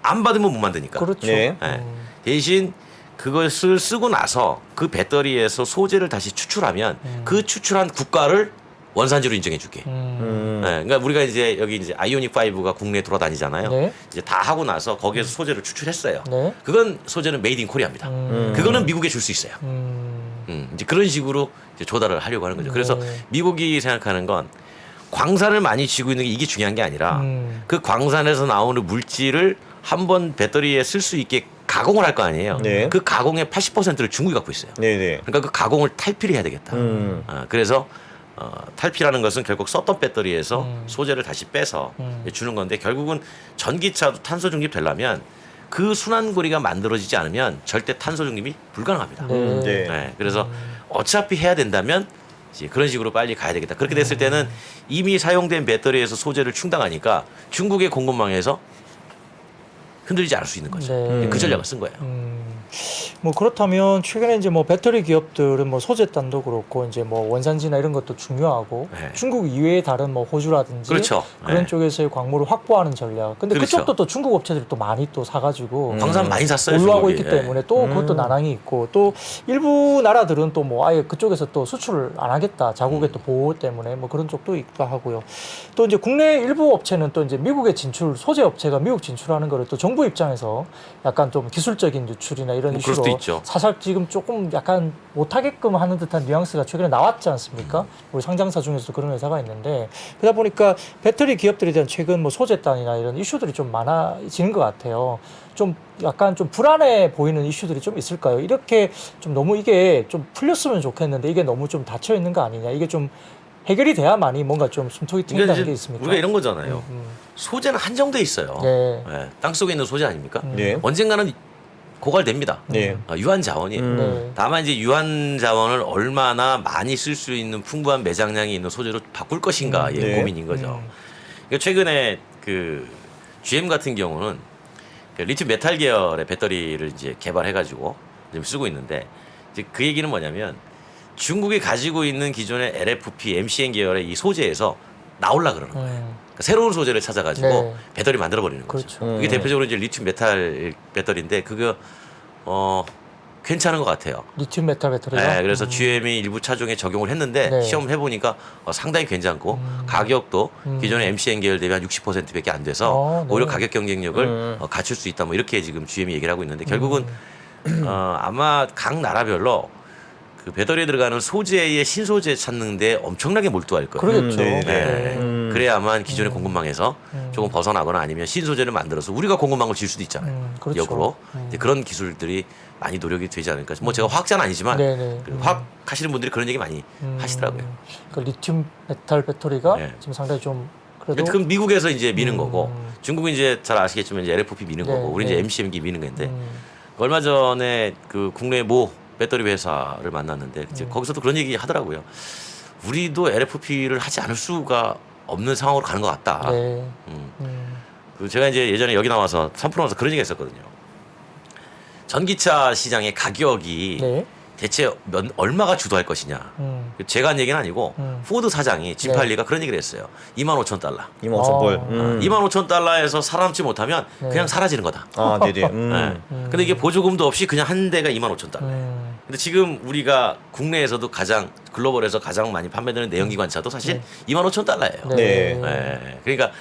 안 받으면 못 만드니까. 그렇죠. 네. 예. 대신 그것을 쓰고 나서 그 배터리에서 소재를 다시 추출하면 그 추출한 국가를 원산지로 인정해줄게. 예, 그러니까 우리가 이제 여기 이제 아이오닉 5가 국내에 돌아다니잖아요. 네. 이제 다 하고 나서 거기에서 소재를 추출했어요. 네. 그건 소재는 메이드 인 코리아입니다. 그거는 미국에 줄 수 있어요. 이제 그런 식으로 이제 조달을 하려고 하는 거죠. 그래서 네. 미국이 생각하는 건 광산을 많이 쥐고 있는 게 이게 중요한 게 아니라 그 광산에서 나오는 물질을 한번 배터리에 쓸 수 있게 가공을 할 거 아니에요. 네. 그 가공의 80%를 중국이 갖고 있어요. 네네. 그러니까 그 가공을 탈피를 해야 되겠다. 그래서 탈피라는 것은 결국 썼던 배터리에서 소재를 다시 빼서 주는 건데 결국은 전기차도 탄소 중립 되려면 그 순환고리가 만들어지지 않으면 절대 탄소 중립이 불가능합니다. 네. 네. 네, 그래서 어차피 해야 된다면 이제 그런 식으로 빨리 가야 되겠다. 그렇게 됐을 때는 이미 사용된 배터리에서 소재를 충당하니까 중국의 공급망에서 흔들리지 않을 수 있는 거죠. 네. 그 전략을 쓴 거예요. 뭐 그렇다면 최근에 이제 뭐 배터리 기업들은 뭐 소재단도 그렇고 이제 뭐 원산지나 이런 것도 중요하고 네. 중국 이외의 다른 뭐 호주라든지 그렇죠. 그런 네. 쪽에서의 광물을 확보하는 전략. 근데 그렇죠. 그쪽도 또 중국 업체들이 또 많이 또 사가지고 광산 많이 샀어요. 보유하고 중국이. 있기 때문에 또 그것도 나랑이 있고 또 일부 나라들은 또 뭐 아예 그쪽에서 또 수출을 안 하겠다 자국의 또 보호 때문에 뭐 그런 쪽도 있기도 하고요. 또 이제 국내 일부 업체는 또 이제 미국에 진출 소재 업체가 미국 진출하는 거를 또 정부 입장에서 약간 좀 기술적인 유출이나 이런 뭐 그럴 이슈로 수도 있죠. 사실 지금 조금 약간 못하게끔 하는 듯한 뉘앙스가 최근에 나왔지 않습니까? 우리 상장사 중에서도 그런 회사가 있는데 그러다 보니까 배터리 기업들에 대한 최근 뭐 소재단이나 이런 이슈들이 좀 많아지는 것 같아요. 좀 약간 좀 불안해 보이는 이슈들이 좀 있을까요? 이렇게 좀 너무 이게 좀 풀렸으면 좋겠는데 이게 너무 좀 닫혀 있는 거 아니냐? 이게 좀 해결이 돼야만이 뭔가 좀 숨통이 그러니까 트인다는 이제 게 있습니까? 우리가 이런 거잖아요. 소재는 한정돼 있어요. 네. 네, 땅속에 있는 소재 아닙니까? 네. 언젠가는 고갈됩니다. 네. 유한 자원이에요. 네. 다만 이제 유한 자원을 얼마나 많이 쓸 수 있는 풍부한 매장량이 있는 소재로 바꿀 것인가의 네. 고민인 거죠. 그러니까 최근에 그 GM 같은 경우는 그 리튬 메탈 계열의 배터리를 이제 개발해가지고 지금 쓰고 있는데 이제 그 얘기는 뭐냐면 중국이 가지고 있는 기존의 LFP, MCN 계열의 이 소재에서 나올라 그러는 거예요. 그러니까 새로운 소재를 찾아가지고 네. 배터리 만들어 버리는 거죠. 그렇죠. 그게 대표적으로 이제 리튬 메탈 배터리인데 그거 괜찮은 것 같아요. 리튬 메탈 배터리가 네, 그래서 GM이 일부 차종에 적용을 했는데 네. 시험을 해보니까 상당히 괜찮고 가격도 기존의 MCN 계열 대비 한 60%밖에 안 돼서 네. 오히려 가격 경쟁력을 갖출 수 있다. 뭐 이렇게 지금 GM이 얘기를 하고 있는데 결국은 아마 각 나라별로 그 배터리에 들어가는 소재의 신소재 찾는데 엄청나게 몰두할 거예요. 그러겠죠. 네. 네. 그래야만 기존의 공급망에서 조금 벗어나거나 아니면 신소재를 만들어서 우리가 공급망을 질 수도 있잖아요. 그렇죠. 역으로 이제 그런 기술들이 많이 노력이 되지 않을까. 뭐 제가 화학자는 아니지만 네네. 화학 하시는 분들이 그런 얘기 많이 하시더라고요. 그 리튬 메탈 배터리가 네. 지금 상당히 좀 그래도 그럼 미국에서 이제 미는 거고 중국은 이제 잘 아시겠지만 이제 LFP 미는 네, 거고 우리 이제 네. MCM기 미는 건데 얼마 전에 그 국내 모 배터리 회사를 만났는데 이제 거기서도 그런 얘기 하더라고요. 우리도 LFP를 하지 않을 수가 없는 상황으로 가는 것 같다. 네. 그 제가 이제 예전에 여기 나와서 삼프로에서 그런 얘기 했었거든요. 전기차 시장의 가격이 네. 대체 얼마가 주도할 것이냐. 제가 한 얘기는 아니고 포드 사장이 짐팔리가 그런 얘기를 했어요. 25,000달러. 25,000불. 25,000달러에서 살아남지 못하면 네. 그냥 사라지는 거다. 아, 네네. 네. 근데 이게 보조금도 없이 그냥 한 대가 25,000달러. 근데 지금 우리가 국내에서도 가장 글로벌에서 가장 많이 판매되는 내연기관차도 사실 25,000달러예요. 네. 네. 그러니까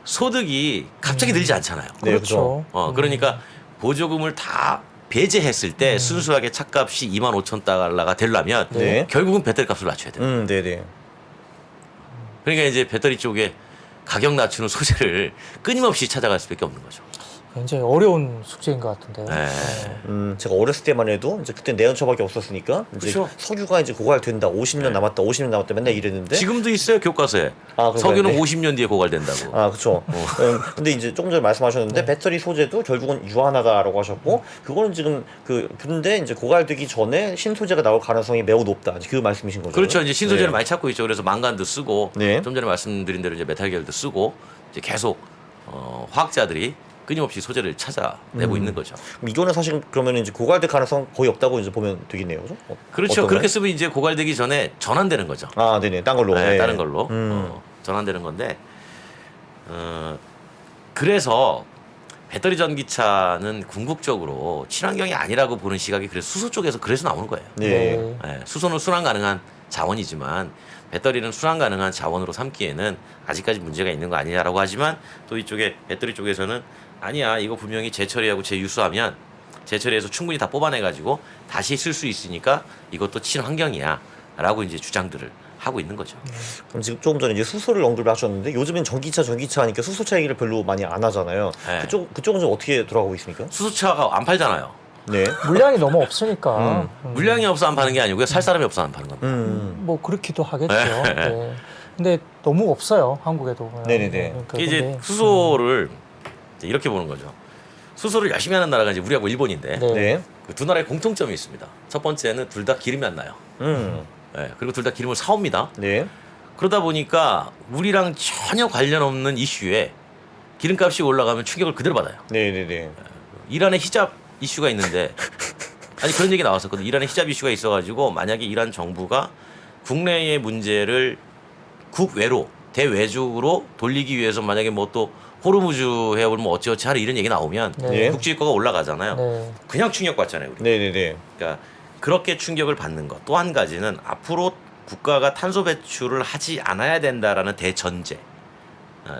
소득이 갑자기 늘지 않잖아요. 네, 그렇죠. 그러니까 보조금을 다 배제했을 때 순수하게 차값이 25,000달러가 되려면 네. 결국은 배터리 값을 낮춰야 돼요. 네네. 그러니까 이제 배터리 쪽에 가격 낮추는 소재를 끊임없이 찾아갈 수밖에 없는 거죠. 굉장히 어려운 숙제인 것 같은데요. 네. 제가 어렸을 때만 해도 이제 그때 내연처밖에 없었으니까 이제 그쵸. 석유가 이제 고갈된다. 50년 남았다. 50년 남았다. 맨날 이랬는데. 지금도 있어요 교과서에. 아, 그런가요? 석유는 네. 50년 뒤에 고갈된다고. 아, 그렇죠. 근데 이제 조금 전에 말씀하셨는데 배터리 소재도 결국은 유한하다라고 하셨고 그거는 지금 근데 이제 고갈되기 전에 신소재가 나올 가능성이 매우 높다. 이제 그 말씀이신 거죠. 그렇죠. 이제 신소재를 네. 많이 찾고 있죠. 그래서 망간도 쓰고 네. 좀 전에 말씀드린 대로 이제 메탈 계열도 쓰고 이제 계속 화학자들이 끊임없이 소재를 찾아내고 있는 거죠. 그럼 이거는 사실 그러면 이제 고갈될 가능성 거의 없다고 이제 보면 되겠네요. 그죠? 그렇죠. 어떤가요? 그렇게 쓰면 이제 고갈되기 전에 전환되는 거죠. 아, 네네. 딴 걸로. 네, 네. 다른 걸로 전환되는 건데 그래서 배터리 전기차는 궁극적으로 친환경이 아니라고 보는 시각이 그래서 수소 쪽에서 그래서 나오는 거예요. 네. 네, 수소는 순환 가능한 자원이지만 배터리는 순환 가능한 자원으로 삼기에는 아직까지 문제가 있는 거 아니냐라고 하지만 또 이쪽에 배터리 쪽에서는 아니야 이거 분명히 재처리하고 재유수하면 재처리해서 충분히 다 뽑아내 가지고 다시 쓸 수 있으니까 이것도 친환경이야 라고 이제 주장들을 하고 있는 거죠. 그럼 지금 조금 전에 이제 수소를 언급을 하셨는데 요즘엔 전기차 하니까 수소차 얘기를 별로 많이 안 하잖아요. 네. 그쪽은 좀 어떻게 돌아가고 있습니까? 수소차가 안 팔잖아요. 네. 물량이 너무 없으니까. 물량이 없어 안 파는 게 아니고요. 살 사람이 없어 안 파는 겁니다. 뭐 그렇기도 하겠죠. 네. 근데 너무 없어요, 한국에도. 네네네. 그러니까 이제 근데, 수소를 이제 이렇게 보는 거죠. 수소를 열심히 하는 나라가 이제 우리하고 일본인데 네. 네. 그 두 나라의 공통점이 있습니다. 첫 번째는 둘 다 기름이 안 나요. 네, 그리고 둘 다 기름을 사옵니다. 네. 그러다 보니까 우리랑 전혀 관련 없는 이슈에 기름값이 올라가면 충격을 그대로 받아요. 네네네. 이란의 히잡 이슈가 있는데 아니 그런 얘기 나왔었거든요. 이란의 히잡 이슈가 있어가지고 만약에 이란 정부가 국내의 문제를 국외로 대외적으로 돌리기 위해서 만약에 뭐 또 호르무즈 해협을 뭐 어찌어찌 하는 이런 얘기 나오면 네. 국제유가가 올라가잖아요. 네. 그냥 충격 받잖아요. 우리. 네네네. 그러니까 그렇게 충격을 받는 것. 또 한 가지는 앞으로 국가가 탄소 배출을 하지 않아야 된다라는 대전제.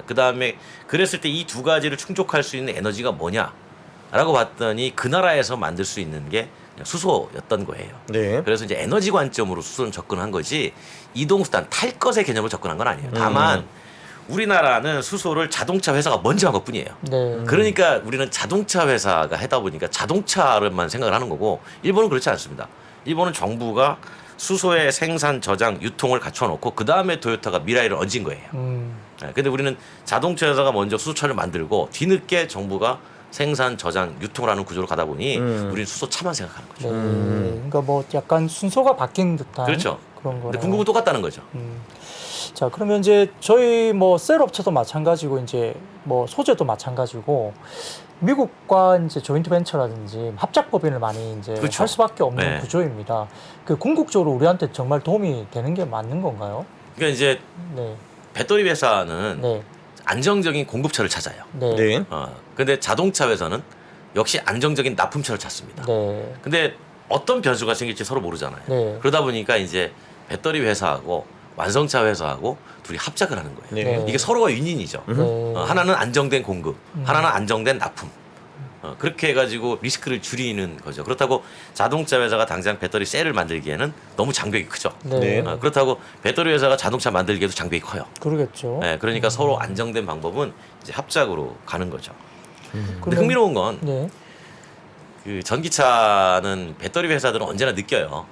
그 다음에 그랬을 때 이 두 가지를 충족할 수 있는 에너지가 뭐냐라고 봤더니 그 나라에서 만들 수 있는 게 그냥 수소였던 거예요. 네. 그래서 이제 에너지 관점으로 수소는 접근한 거지 이동수단 탈 것의 개념으로 접근한 건 아니에요. 다만 우리나라는 수소를 자동차 회사가 먼저 한 것뿐이에요. 네. 그러니까 우리는 자동차 회사가 하다 보니까 자동차를만 생각을 하는 거고 일본은 그렇지 않습니다. 일본은 정부가 수소의 생산, 저장, 유통을 갖춰놓고 그 다음에 토요타가 미라이를 얹은 거예요. 근데 우리는 자동차 회사가 먼저 수소차를 만들고 뒤늦게 정부가 생산, 저장, 유통을 하는 구조로 가다 보니 우리는 수소차만 생각하는 거죠. 네. 그러니까 뭐 약간 순서가 바뀐 듯한 그렇죠. 그런 근데 거네요. 궁극은 똑같다는 거죠. 자, 그러면 이제 저희 뭐 셀 업체도 마찬가지고 이제 뭐 소재도 마찬가지고 미국과 이제 조인트 벤처라든지 합작 법인을 많이 이제 그렇죠. 할 수밖에 없는 네. 구조입니다. 그 궁극적으로 우리한테 정말 도움이 되는 게 맞는 건가요? 그러니까 이제 네. 배터리 회사는 네. 안정적인 공급처를 찾아요. 네. 네. 근데 자동차 회사는 역시 안정적인 납품처를 찾습니다. 네. 근데 어떤 변수가 생길지 서로 모르잖아요. 네. 그러다 보니까 이제 배터리 회사하고 완성차 회사하고 둘이 합작을 하는 거예요. 네. 이게 서로가 윈윈이죠. 네. 하나는 안정된 공급, 하나는 안정된 납품. 그렇게 해가지고 리스크를 줄이는 거죠. 그렇다고 자동차 회사가 당장 배터리 셀을 만들기에는 너무 장벽이 크죠. 네. 그렇다고 배터리 회사가 자동차 만들기에도 장벽이 커요. 그러겠죠. 네, 그러니까 서로 안정된 방법은 이제 합작으로 가는 거죠. 근데 그러면- 흥미로운 건 네. 그 전기차는 배터리 회사들은 언제나 느껴요.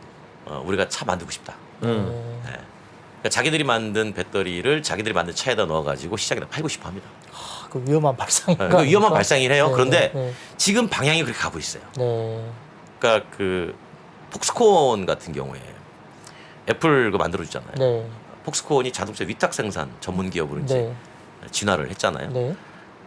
우리가 차 만들고 싶다. 네. 그러니까 자기들이 만든 배터리를 자기들이 만든 차에다 넣어가지고 시장에다 팔고 싶어합니다. 그 위험한 발상인가? 그 위험한 발상이긴 해요. 네, 그런데 네. 지금 방향이 그렇게 가고 있어요. 네. 그러니까 그 폭스콘 같은 경우에 애플 그 만들어주잖아요. 네. 폭스콘이 자동차 위탁 생산 전문 기업으로 이제 네. 진화를 했잖아요. 네.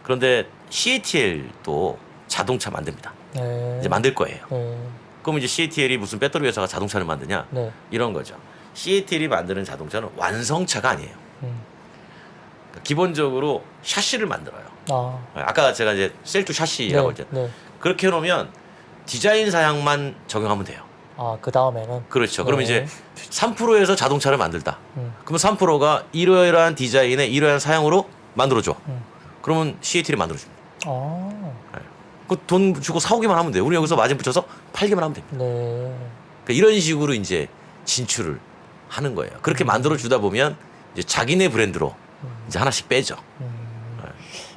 그런데 CATL도 자동차 만듭니다. 네. 이제 만들 거예요. 네. 그럼 이제 CATL이 무슨 배터리 회사가 자동차를 만드냐? 네. 이런 거죠. CATL이 만드는 자동차는 완성차가 아니에요. 음. 기본적으로 샤시를 만들어요. 아. 아까 제가 이제 셀투 샤시라고 했죠. 네. 그렇게 해놓으면 디자인 사양만 적용하면 돼요. 아, 그 다음에는. 그렇죠. 그러면 네. 이제 3%에서 자동차를 만들다. 그러면 3%가 이러이러한 디자인에 이러한 사양으로 만들어줘. 그러면 CATL이 만들어줍니다. 아. 그 돈 주고 사오기만 하면 돼요. 우리 여기서 마진 붙여서 팔기만 하면 됩니다. 네. 그러니까 이런 식으로 이제 진출을 하는 거예요. 그렇게 만들어 주다 보면 이제 자기네 브랜드로 이제 하나씩 빼죠.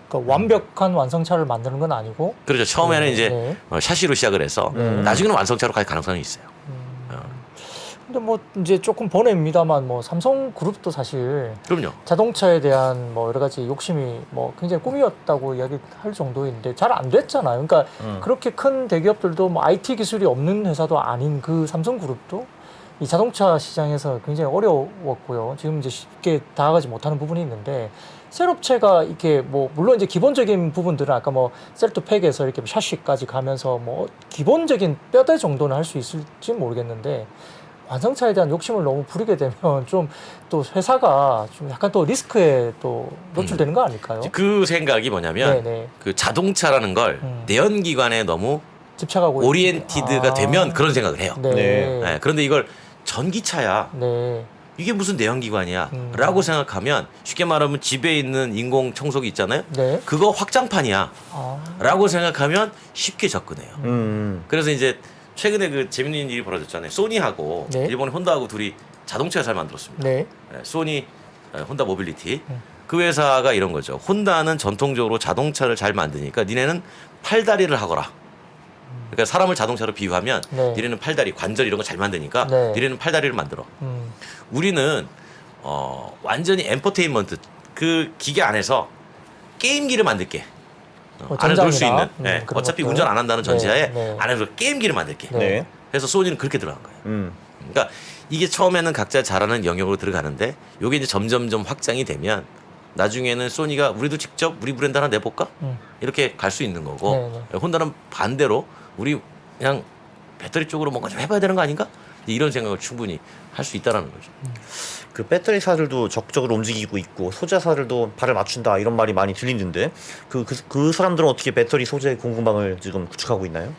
그러니까 완벽한 완성차를 만드는 건 아니고. 그렇죠. 처음에는 네, 이제 네. 샤시로 시작을 해서 나중에는 완성차로 갈 가능성이 있어요. 근데 뭐 이제 조금 번외입니다만 뭐 삼성그룹도 사실 그럼요. 자동차에 대한 뭐 여러 가지 욕심이 뭐 굉장히 꿈이었다고 이야기할 정도인데 잘 안 됐잖아요. 그러니까 그렇게 큰 대기업들도 뭐 IT 기술이 없는 회사도 아닌 그 삼성그룹도 이 자동차 시장에서 굉장히 어려웠고요. 지금 이제 쉽게 다가가지 못하는 부분이 있는데 셀업체가 이렇게 뭐 물론 이제 기본적인 부분들은 아까 뭐 셀투팩에서 이렇게 샤시까지 가면서 뭐 기본적인 뼈대 정도는 할 수 있을지 모르겠는데 완성차에 대한 욕심을 너무 부리게 되면 좀 또 회사가 좀 약간 또 리스크에 또 노출되는 거 아닐까요? 그 생각이 뭐냐면 네네. 그 자동차라는 걸 내연기관에 너무 집착하고 오리엔티드가 되면 그런 생각을 해요. 네. 네. 네, 그런데 이걸 전기차야. 네. 이게 무슨 내연기관이야? 라고 생각하면 쉽게 말하면 집에 있는 인공 청소기 있잖아요. 네. 그거 확장판이야. 아. 라고 생각하면 쉽게 접근해요. 음. 그래서 이제 최근에 그 재밌는 일이 벌어졌잖아요. 소니하고 네. 일본의 혼다하고 둘이 자동차를 잘 만들었습니다. 네. 소니, 혼다 모빌리티. 그 회사가 이런 거죠. 혼다는 전통적으로 자동차를 잘 만드니까 니네는 팔다리를 하거라. 그러니까 사람을 자동차로 비유하면 네. 니네는 팔다리, 관절 이런 거 잘 만드니까 네. 니네는 팔다리를 만들어. 음. 우리는 완전히 엔터테인먼트 그 기계 안에서 게임기를 만들게. 안에 넣을 수 있는. 네. 그런 어차피 것들. 운전 안 한다는 전제하에 네. 안에서 게임기를 만들게. 네. 네. 그래서 소니는 그렇게 들어간 거예요. 그러니까 이게 처음에는 각자 잘하는 영역으로 들어가는데 요게 이제 점점점 확장이 되면 나중에는 소니가 우리도 직접 우리 브랜드 하나 내볼까? 이렇게 갈 수 있는 거고 혼다는 반대로 우리 그냥 배터리 쪽으로 뭔가 좀 해봐야 되는 거 아닌가? 이런 생각을 충분히 할 수 있다라는 거죠. 그 배터리사들도 적극적으로 움직이고 있고 소재사들도 발을 맞춘다 이런 말이 많이 들리는데 그 사람들은 어떻게 배터리 소재 공급망을 지금 구축하고 있나요?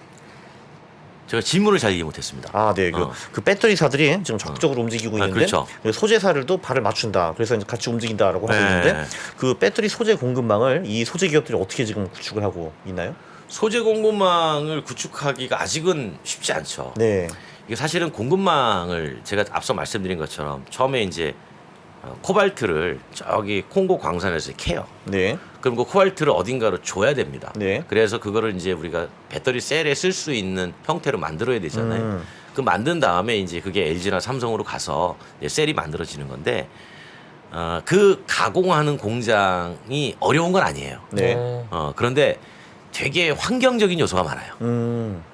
제가 질문을 잘 이해 못했습니다. 아, 네. 그 배터리사들이 지금 적극적으로 움직이고 있는데 그렇죠. 소재사들도 발을 맞춘다. 그래서 이제 같이 움직인다라고 하고 있는데 네. 그 배터리 소재 공급망을 이 소재 기업들이 어떻게 지금 구축을 하고 있나요? 소재 공급망을 구축하기가 아직은 쉽지 않죠. 네. 이게 사실은 공급망을 제가 앞서 말씀드린 것처럼 처음에 이제 코발트를 저기 콩고 광산에서 캐요. 네. 그럼 그 코발트를 어딘가로 줘야 됩니다. 네. 그래서 그거를 이제 우리가 배터리 셀에 쓸 수 있는 형태로 만들어야 되잖아요. 그 만든 다음에 이제 그게 LG나 삼성으로 가서 이제 셀이 만들어지는 건데 그 가공하는 공장이 어려운 건 아니에요. 네. 그런데 되게 환경적인 요소가 많아요.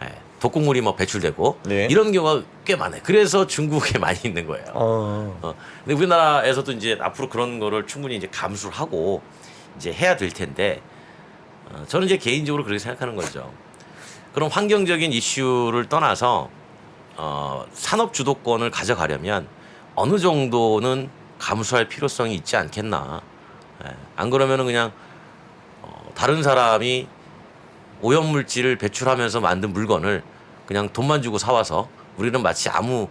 네. 독극물이 뭐 배출되고 네. 이런 경우가 꽤 많아요. 그래서 중국에 많이 있는 거예요. 근데 우리나라에서도 이제 앞으로 그런 거를 충분히 이제 감수를 하고 이제 해야 될 텐데 저는 이제 개인적으로 그렇게 생각하는 거죠. 그런 환경적인 이슈를 떠나서 산업 주도권을 가져가려면 어느 정도는 감수할 필요성이 있지 않겠나. 안 그러면은 그냥 다른 사람이 오염물질을 배출하면서 만든 물건을 그냥 돈만 주고 사와서 우리는 마치 아무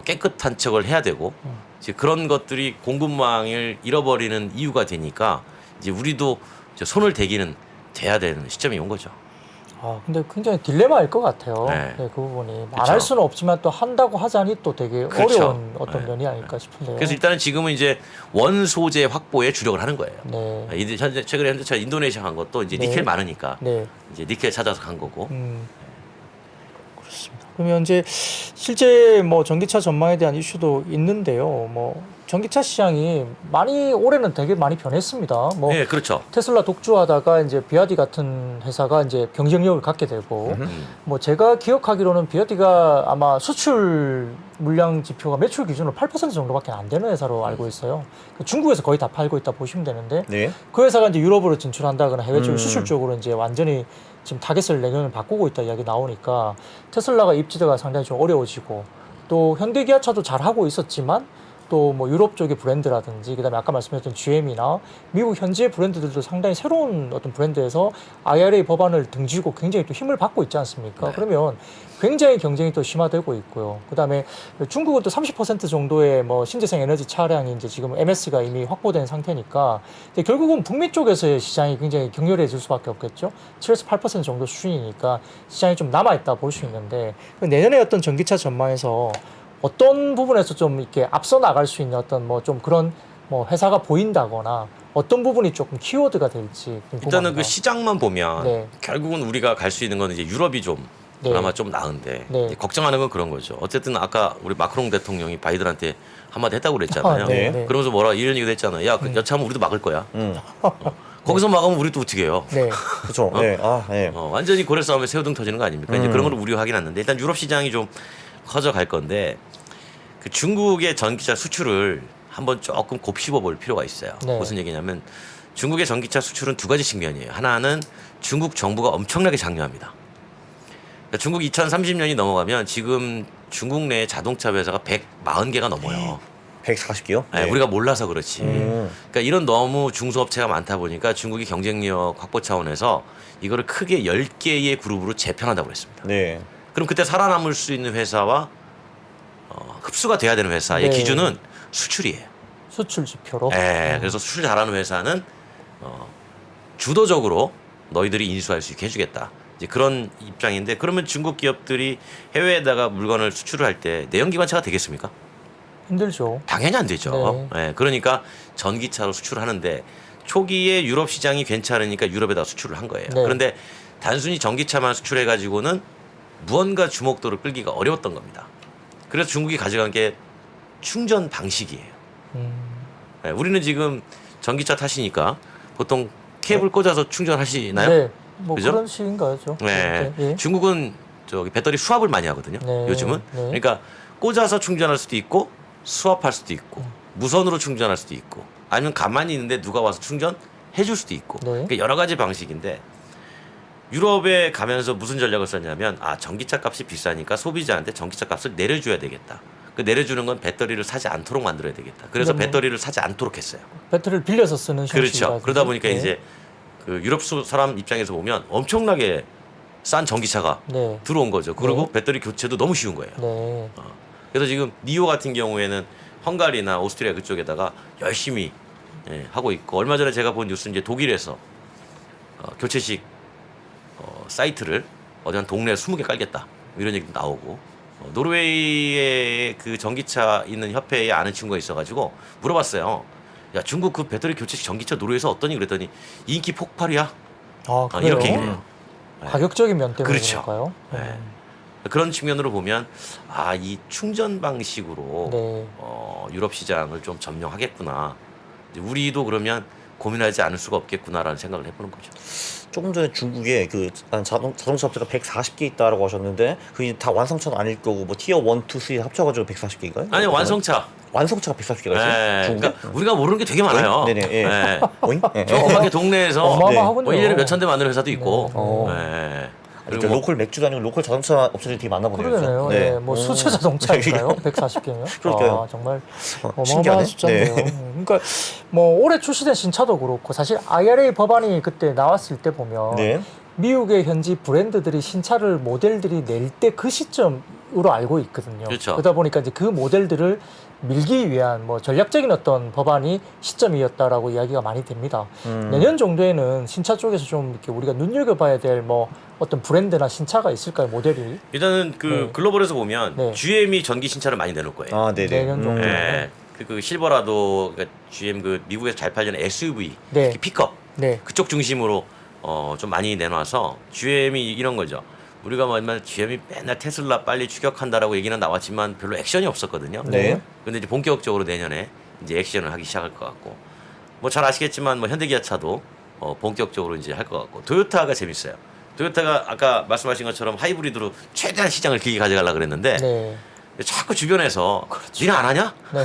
깨끗한 척을 해야 되고 이제 그런 것들이 공급망을 잃어버리는 이유가 되니까 이제 우리도 이제 손을 대기는 돼야 되는 시점이 온 거죠. 아, 근데 굉장히 딜레마일 것 같아요. 네. 네, 그 부분이 그쵸. 안 할 수는 없지만 또 한다고 하자니 또 되게 그렇죠. 어려운 어떤 네. 면이 아닐까 싶은데요. 그래서 일단은 지금은 이제 원 소재 확보에 주력을 하는 거예요. 네. 최근에 현대차 인도네시아 간 것도 이제 네. 니켈 많으니까 네. 이제 니켈 찾아서 간 거고. 그렇습니다. 그러면 이제 실제 뭐 전기차 전망에 대한 이슈도 있는데요. 뭐 전기차 시장이 많이 올해는 되게 많이 변했습니다. 뭐 네, 그렇죠. 테슬라 독주하다가 이제 비아디 같은 회사가 이제 경쟁력을 갖게 되고 뭐 제가 기억하기로는 비아디가 아마 수출 물량 지표가 매출 기준으로 8% 정도밖에 안 되는 회사로 알고 있어요. 중국에서 거의 다 팔고 있다 보시면 되는데 네. 그 회사가 이제 유럽으로 진출한다거나 해외 쪽 수출 쪽으로 이제 완전히 지금 타겟을 내년을 바꾸고 있다 이야기 나오니까 테슬라가 입지가 상당히 좀 어려워지고 또 현대 기아차도 잘 하고 있었지만 또 뭐 유럽 쪽의 브랜드라든지 그다음에 아까 말씀드렸던 GM이나 미국 현지의 브랜드들도 상당히 새로운 어떤 브랜드에서 IRA 법안을 등지고 굉장히 또 힘을 받고 있지 않습니까? 네. 그러면 굉장히 경쟁이 또 심화되고 있고요. 그다음에 중국은 또 30% 정도의 뭐 신재생 에너지 차량이 이제 지금 MS가 이미 확보된 상태니까 결국은 북미 쪽에서의 시장이 굉장히 격렬해질 수밖에 없겠죠. 7에서 8% 정도 수준이니까 시장이 좀 남아 있다 볼 수 있는데 내년에 어떤 전기차 전망에서 어떤 부분에서 좀 이렇게 앞서 나갈 수 있는 어떤 뭐 좀 그런 뭐 회사가 보인다거나 어떤 부분이 조금 키워드가 될지 궁금합니다. 일단은 그 시장만 보면 네. 결국은 우리가 갈 수 있는 건 이제 유럽이 좀 네. 그나마 좀 나은데 네. 이제 걱정하는 건 그런 거죠. 어쨌든 아까 우리 마크롱 대통령이 바이든한테 한마디 했다고 그랬잖아요. 아, 네, 네. 그러면서 뭐라 이런 얘기도 했잖아요. 야, 그 여차하면 우리도 막을 거야. 음. 거기서 막으면 우리도 어떻게 해요? 네. 그렇죠. 네. 아, 네. 완전히 고래 싸움에 새우등 터지는 거 아닙니까? 이제 그런 걸 우려하긴 하는데 일단 유럽 시장이 좀 커져갈 건데 그 중국의 전기차 수출을 한번 조금 곱씹어 볼 필요가 있어요. 네. 무슨 얘기냐면 중국의 전기차 수출은 두 가지 측면이에요. 하나는 중국 정부가 엄청나게 장려합니다. 그러니까 중국 2030년이 넘어가면 지금 중국 내 자동차 회사가 140개가 넘어요. 140개요? 네, 우리가 몰라서 그렇지. 음. 그러니까 이런 너무 중소업체가 많다 보니까 중국이 경쟁력 확보 차원에서 이거를 크게 10개의 그룹으로 재편한다고 그랬습니다. 네. 그럼 그때 살아남을 수 있는 회사와 흡수가 돼야 되는 회사의 네. 기준은 수출이에요. 수출 지표로. 네, 그래서 수출 잘하는 회사는 주도적으로 너희들이 인수할 수 있게 해주겠다. 이제 그런 입장인데 그러면 중국 기업들이 해외에다가 물건을 수출을 할 때 내연기관차가 되겠습니까? 힘들죠. 당연히 안 되죠. 예, 그러니까 전기차로 수출하는데 초기에 유럽 시장이 괜찮으니까 유럽에다 수출을 한 거예요. 네. 그런데 단순히 전기차만 수출해 가지고는 무언가 주목도를 끌기가 어려웠던 겁니다. 그래서 중국이 가져간 게 충전 방식이에요. 예, 우리는 지금 전기차 타시니까 보통 케이블 꽂아서 충전하시나요? 네, 뭐 그죠? 그런 식인가요? 네. 예. 중국은 저기 배터리 수압을 많이 하거든요. 네. 요즘은. 네. 그러니까 꽂아서 충전할 수도 있고 수압할 수도 있고 무선으로 충전할 수도 있고 아니면 가만히 있는데 누가 와서 충전해 줄 수도 있고 네. 그러니까 여러 가지 방식인데 유럽에 가면서 무슨 전략을 썼냐면 전기차 값이 비싸니까 소비자한테 전기차 값을 내려줘야 되겠다. 그 내려주는 건 배터리를 사지 않도록 만들어야 되겠다. 그래서 근데 뭐 배터리를 사지 않도록 했어요. 배터리를 빌려서 쓰는 그렇죠. 형식이라든지. 그러다 보니까 네. 이제 그 유럽 사람 입장에서 보면 엄청나게 싼 전기차가 네. 들어온 거죠. 그리고 네. 배터리 교체도 너무 쉬운 거예요. 네. 그래서 지금 니오 같은 경우에는 헝가리나 오스트리아 그쪽에다가 열심히 하고 있고 얼마 전에 제가 본 뉴스는 이제 독일에서 교체식 사이트를 어디 한 동네 20개 깔겠다 이런 얘기도 나오고 노르웨이에 그 전기차 있는 협회에 아는 친구가 있어가지고 물어봤어요. 야 중국 그 배터리 교체식 전기차 노르웨이에서 어떠니 그랬더니 인기 폭발이야. 그래요? 이렇게 얘기해요. 가격적인 면 때문에 그렇죠. 그럴까요? 네. 그런 측면으로 보면 이 충전 방식으로 네. 유럽 시장을 좀 점령하겠구나. 이제 우리도 그러면 고민하지 않을 수가 없겠구나라는 생각을 해보는 거죠. 조금 전에 중국에 그 자동차 업체가 140개 있다라고 하셨는데 그게 다 완성차는 아닐 거고 뭐 티어 1, 2, 3 합쳐가지고 140개인가요? 아니 완성차. 완성차가 140개가 있어요? 네, 중국에? 그러니까 우리가 모르는 게 되게 많아요. 네네. 예. 네. 오잉? 예. 조그맣게 동네에서 어마어마하군요. 뭐 1년에 몇천 대 만드는 회사도 있고. 네. 네. 그리고 그리고 뭐 로컬 맥주도 아니고 로컬 자동차 업체들이 되게 많나 보네요. 그러네요. 그죠? 네. 뭐 수제 자동차인가요? 140개면? 그러니까요. 정말 신기하네. 어마어마한 숫자인데요. 네. 그러니까 뭐 올해 출시된 신차도 그렇고 사실 IRA 법안이 그때 나왔을 때 보면 네. 미국의 현지 브랜드들이 신차를 모델들이 낼 때 그 시점으로 알고 있거든요. 그렇죠. 그러다 보니까 이제 그 모델들을 밀기 위한 뭐 전략적인 어떤 법안이 시점이었다라고 이야기가 많이 됩니다. 내년 정도에는 신차 쪽에서 좀 이렇게 우리가 눈여겨봐야 될 뭐 어떤 브랜드나 신차가 있을까요, 모델이? 일단은 그 네. 글로벌에서 보면 네. GM이 전기 신차를 많이 내놓을 거예요. 아, 네네. 내년 정도. 네. 그 실버라도 그러니까 GM 그 미국에서 잘 팔리는 SUV, 네. 특히 픽업 네. 그쪽 중심으로 좀 많이 내놔서 GM이 이런 거죠. 우리가 뭐 얼마나 GM이 맨날 테슬라 빨리 추격한다라고 얘기는 나왔지만 별로 액션이 없었거든요. 네. 근데 이제 본격적으로 내년에 이제 액션을 하기 시작할 것 같고 뭐 잘 아시겠지만 뭐 현대기아차도 본격적으로 이제 할 것 같고 도요타가 재밌어요. 도요타가 아까 말씀하신 것처럼 하이브리드로 최대한 시장을 길게 가져가려고 그랬는데 네. 자꾸 주변에서 니네 안 하냐? 네.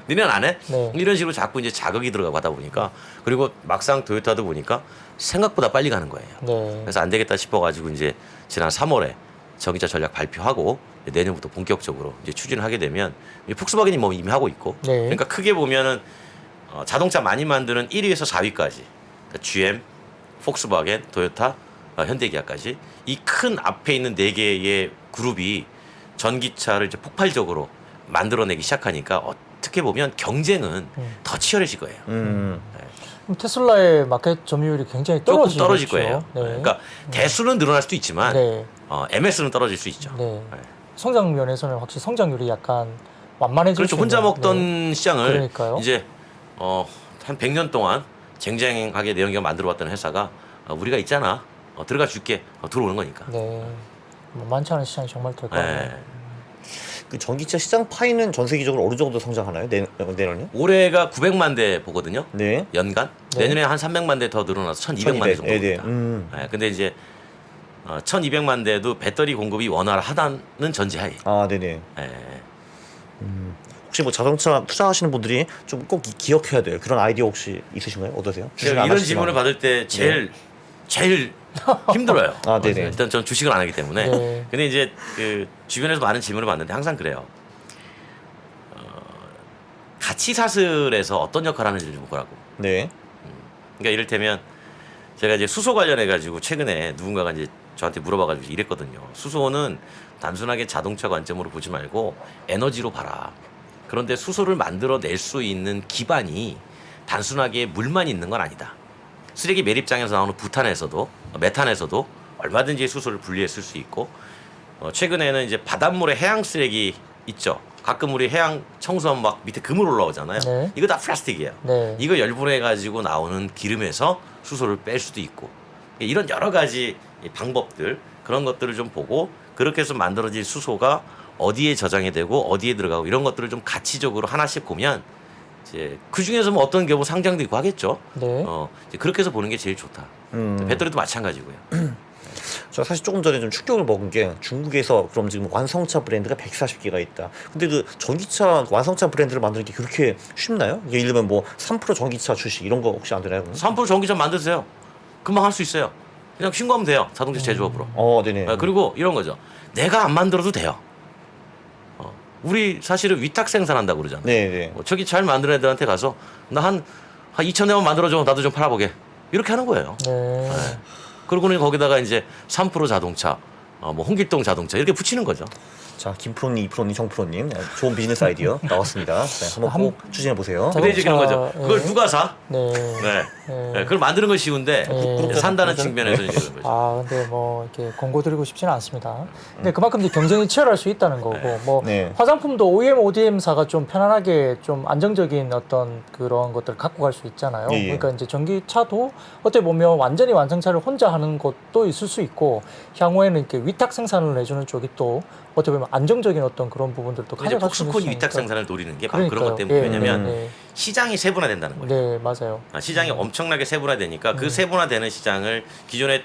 니네는 안 해? 네. 이런 식으로 자꾸 이제 자극이 들어가고 하다 보니까 그리고 막상 도요타도 보니까 생각보다 빨리 가는 거예요. 네. 그래서 안 되겠다 싶어가지고 이제 지난 3월에 전기차 전략 발표하고 내년부터 본격적으로 이제 추진을 하게 되면 폭스바겐이 뭐 이미 하고 있고 네. 그러니까 크게 보면은 자동차 많이 만드는 1위에서 4위까지 그러니까 GM, 폭스바겐, 토요타, 현대기아까지 이 큰 앞에 있는 4개의 그룹이 전기차를 이제 폭발적으로 만들어내기 시작하니까 어떻게 보면 경쟁은 더 치열해질 거예요. 음. 그럼 테슬라의 마켓 점유율이 굉장히 조금 떨어지죠. 떨어질 거예요. 네. 그러니까 대수는 늘어날 수도 있지만 네. MS는 떨어질 수 있죠. 네. 성장 면에서는 확실히 성장률이 약간 완만해질 그렇죠. 수 혼자 있는, 먹던 네. 시장을 그러니까요. 이제 한 100년 동안 쟁쟁하게 내연기관 만들어왔던 회사가 우리가 있잖아. 들어가 줄게. 들어오는 거니까. 네. 많지 않은 시장이 정말 될 거예요. 네. 그 전기차 시장 파이는 전 세계적으로 어느 정도 성장하나요? 내년에? 올해가 900만 대 보거든요. 네. 연간. 네. 내년에 한 300만 대 더 늘어나서 1200만 대 정도 네, 네. 봅니다. 근데 이제 1200만 대도 배터리 공급이 원활하다는 전제하에. 아, 네네. 예. 혹시 뭐 자동차 투자하시는 분들이 좀 꼭 기억해야 될 그런 아이디어 혹시 있으신가요? 어떠세요? 주식을 제가 안 이런 하시지만. 질문을 받을 때 제일 힘들어요. 아, 네네. 일단 전 주식을 안 하기 때문에. 네. 근데 이제 그 주변에서 많은 질문을 받는데 항상 그래요. 가치 사슬에서 어떤 역할을 하는지 좀 보라고. 네. 그러니까 이를테면 제가 이제 수소 관련해 가지고 최근에 누군가가 이제 저한테 물어봐가지고 이랬거든요. 수소는 단순하게 자동차 관점으로 보지 말고 에너지로 봐라. 그런데 수소를 만들어낼 수 있는 기반이 단순하게 물만 있는 건 아니다. 쓰레기 매립장에서 나오는 부탄에서도 메탄에서도 얼마든지 수소를 분리해 쓸 수 있고 최근에는 이제 바닷물에 해양 쓰레기 있죠. 가끔 우리 해양 청소하면 막 밑에 그물 올라오잖아요. 네. 이거 다 플라스틱이에요. 네. 이거 열분해 가지고 나오는 기름에서 수소를 뺄 수도 있고 이런 여러 가지 이 방법들 그런 것들을 좀 보고 그렇게 해서 만들어진 수소가 어디에 저장이 되고 어디에 들어가고 이런 것들을 좀 가치적으로 하나씩 보면 이제 그 중에서 뭐 어떤 경우 상장도 있고 하겠죠. 네. 이제 그렇게 해서 보는 게 제일 좋다. 배터리도 마찬가지고요. 저 사실 조금 전에 좀 충격을 먹은 게 중국에서 그럼 지금 완성차 브랜드가 140개가 있다. 근데 그 전기차 완성차 브랜드를 만드는 게 그렇게 쉽나요? 예를 들면 뭐 3% 전기차 출시 이런 거 혹시 안 되나요? 3% 전기차 만드세요. 금방 할 수 있어요. 그냥 신고하면 돼요. 자동차 제조업으로. 네네. 그리고 이런 거죠. 내가 안 만들어도 돼요. 우리 사실은 위탁 생산한다고 그러잖아요. 네네. 저기 잘 만드는 애들한테 가서 나 한 2,000대만 만들어줘. 나도 좀 팔아보게. 이렇게 하는 거예요. 네. 그리고는 거기다가 이제 3% 자동차, 뭐 홍길동 자동차 이렇게 붙이는 거죠. 자, 김프로님, 이프로님, 정프로님 좋은 비즈니스 아이디어 나왔습니다. 네, 한번 꼭 추진해 보세요. 근데 이제 그런 거죠. 그걸 예. 누가 사? 네. 네. 네. 네, 그걸 만드는 건 쉬운데 네. 산다는 측면에서 이제 그런 거죠. 아, 근데 뭐 이렇게 권고 드리고 싶지는 않습니다. 근데 그만큼 이제 경쟁이 치열할 수 있다는 거고, 뭐 네. 화장품도 OEM, ODM사가 좀 편안하게 좀 안정적인 어떤 그런 것들을 갖고 갈 수 있잖아요. 예, 예. 그러니까 이제 전기차도 어떻게 보면 완전히 완성차를 혼자 하는 것도 있을 수 있고, 향후에는 이렇게 위탁 생산을 해주는 쪽이 또 어떻게 보면 안정적인 어떤 그런 부분들도 이제 가져갈 수 있으니까. 폭스콘이 위탁 생산을 노리는 게 바로 그런 것 그러니까요. 때문에 예, 왜냐면 네, 시장이 세분화된다는 거예요. 네, 맞아요. 시장이 엄청나게 세분화되니까 그 세분화되는 시장을 기존의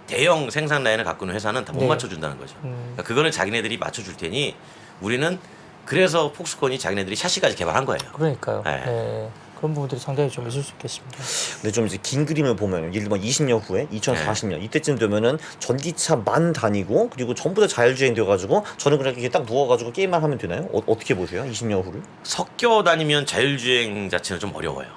대형 생산 라인을 갖고 있는 회사는 다 못 네. 맞춰준다는 거죠. 그러니까 그거는 자기네들이 맞춰줄 테니 우리는 그래서 폭스콘이 자기네들이 샤시까지 개발한 거예요. 그러니까요. 네. 네. 그런 부분들이 상당히 좀 있을 수 있겠습니다. 근데 좀 이제 긴 그림을 보면 예를 들면 20년 후에 2040년 이때쯤 되면은 전기차만 다니고 그리고 전부 다 자율주행 돼가지고 저는 그냥 이렇게 딱 누워가지고 게임만 하면 되나요? 어떻게 보세요? 20년 후를? 섞여 다니면 자율주행 자체는 좀 어려워요.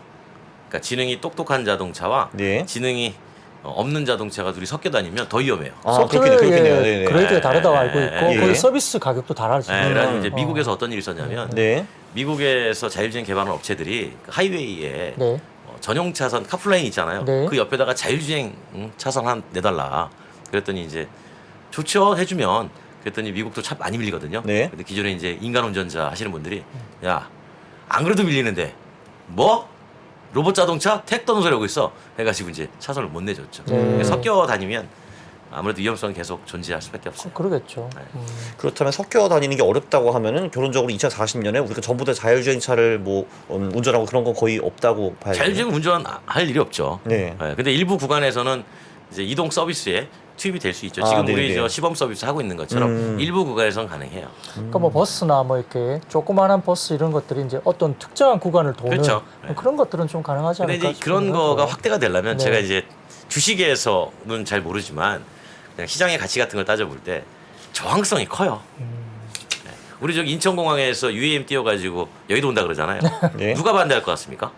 그러니까 지능이 똑똑한 자동차와 네. 지능이 없는 자동차가 둘이 섞여 다니면 더 위험해요. 그렇겠네요. 그렇겠네요. 네네. 그레이드가 다르다고 알고 네, 있고 예. 거기 서비스 가격도 달라지죠. 네, 그래서 이제 미국에서 어떤 일이 있었냐면 네. 미국에서 자율주행 개발하는 업체들이 그 하이웨이에 네. 전용 차선 카풀라인 있잖아요. 네. 그 옆에다가 자율주행 차선 한 내달라. 그랬더니 이제 좋죠 해주면 그랬더니 미국도 차 많이 밀리거든요. 네. 근데 기존에 이제 인간 운전자 하시는 분들이 야 안 그래도 밀리는데 뭐 로봇 자동차 택 떠는 소리 하고 있어 해가지고 이제 차선을 못 내줬죠. 섞여 다니면 아무래도 위험성이 계속 존재할 수밖에 없어요. 그러겠죠. 그렇다면 섞여 다니는 게 어렵다고 하면은 결론적으로 2040년에 우리가 전부 다 자율주행 차를 뭐 운전하고 그런 건 거의 없다고 봐야죠. 자율주행 운전할 일이 없죠. 네. 근데 일부 구간에서는 이제 이동 서비스에 투입이 될 수 있죠. 지금 우리 네네. 저 시범 서비스 하고 있는 것처럼 일부 구간에서는 가능해요. 그러니까 뭐 버스나 뭐 이렇게 조그마한 버스 이런 것들이 이제 어떤 특정한 구간을 도는 그렇죠. 뭐 그런 것들은 좀 가능하지 근데 않을까 이제 그런 싶기도 거가 하고. 확대가 되려면 네. 제가 이제 주식에서는 잘 모르지만 그냥 시장의 가치 같은 걸 따져볼 때 저항성이 커요. 네. 우리 저기 인천공항에서 UAM 띄워가지고 여의도 온다 그러잖아요. 네. 누가 반대할 것 같습니까?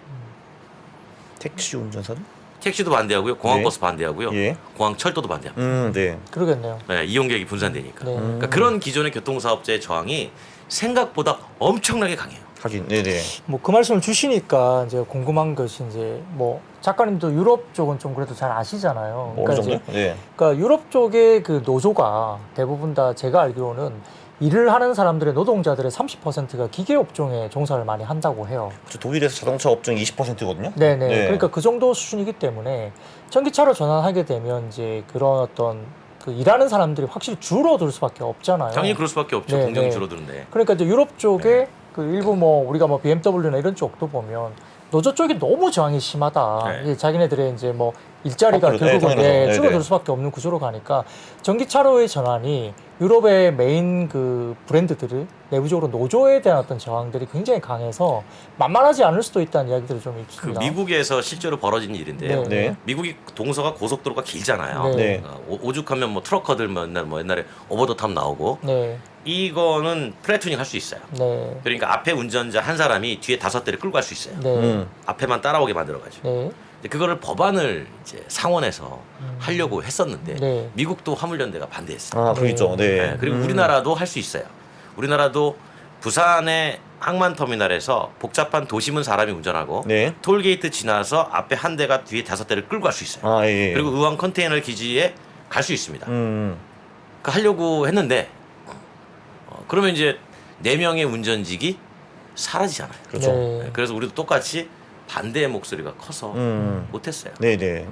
택시 운전사는? 택시도 반대하고요, 공항버스 네. 반대하고요, 예. 공항철도도 반대합니다. 네. 그러겠네요. 네, 이용객이 분산되니까. 네. 그러니까 그런 기존의 교통사업자의 저항이 생각보다 엄청나게 강해요. 하긴, 네네. 뭐 그 말씀을 주시니까 이제 궁금한 것이 이제 뭐 작가님도 유럽 쪽은 좀 그래도 잘 아시잖아요. 어느 정도? 이제 네. 그러니까 유럽 쪽의 그 노조가 대부분 다 제가 알기로는 일을 하는 사람들의 노동자들의 30%가 기계 업종에 종사를 많이 한다고 해요. 그렇죠. 독일에서 자동차 업종 20%거든요. 네네. 네. 그러니까 그 정도 수준이기 때문에 전기차로 전환하게 되면 이제 그런 어떤 그 일하는 사람들이 확실히 줄어들 수밖에 없잖아요. 당연히 그럴 수밖에 없죠. 네, 공정이 네. 줄어드는데. 그러니까 이제 유럽 쪽에 네. 그 일부 뭐 우리가 뭐 BMW나 이런 쪽도 보면 노조 쪽이 너무 저항이 심하다. 네. 이게 자기네들의 이제 뭐 일자리가 거꾸로, 결국은 당연하죠. 네네. 줄어들 수밖에 없는 구조로 가니까 전기차로의 전환이 유럽의 메인 그 브랜드들이 내부적으로 노조에 대한 어떤 저항들이 굉장히 강해서 만만하지 않을 수도 있다는 이야기들이 좀 그 있습니다. 미국에서 실제로 벌어진 일인데요. 네. 네. 미국이 동서가 고속도로가 길잖아요. 네. 네. 오죽하면 뭐 트럭커들 뭐 옛날에 오버더탑 나오고 네, 이거는 플래투닝 할 수 있어요. 네, 그러니까 앞에 운전자 한 사람이 뒤에 5대를 끌고 갈 수 있어요. 네, 앞에만 따라오게 만들어가지고. 네, 이제 그거를 법안을 이제 상원에서 하려고 했었는데 네. 미국도 화물연대가 반대했어요. 그러겠죠. 네. 네, 그리고 우리나라도 할 수 있어요. 우리나라도 부산의 항만터미널에서 복잡한 도심은 사람이 운전하고 네. 톨게이트 지나서 앞에 한 대가 뒤에 5대를 끌고 갈 수 있어요. 예. 그리고 의왕 컨테이너 기지에 갈 수 있습니다. 음. 그 하려고 했는데 그러면 이제 4명의 운전직이 사라지잖아요. 그렇죠. 네. 그래서 우리도 똑같이 반대의 목소리가 커서 못했어요. 네네.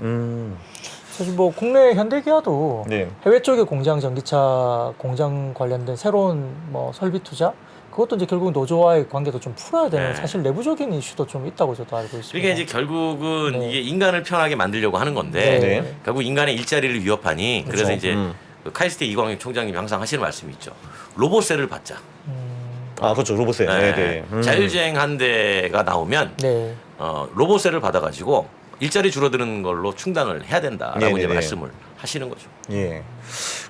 사실 뭐 국내 현대기아도 네. 해외 쪽에 공장 전기차 공장 관련된 새로운 뭐 설비 투자 그것도 이제 결국 노조와의 관계도 좀 풀어야 되는 네. 사실 내부적인 이슈도 좀 있다고 저도 알고 있습니다. 그러니까 이제 결국은 네. 이게 인간을 편하게 만들려고 하는 건데 네. 결국 인간의 일자리를 위협하니 그래서 그렇죠. 이제 그 카이스트 이광희 총장님이 항상 하시는 말씀이 있죠. 로봇세를 받자. 아 그렇죠. 로봇세. 네네. 자율주행 한 대가 나오면 네. 로봇세를 받아가지고 일자리 줄어드는 걸로 충당을 해야 된다라고 네네네. 이제 말씀을 하시는 거죠. 예.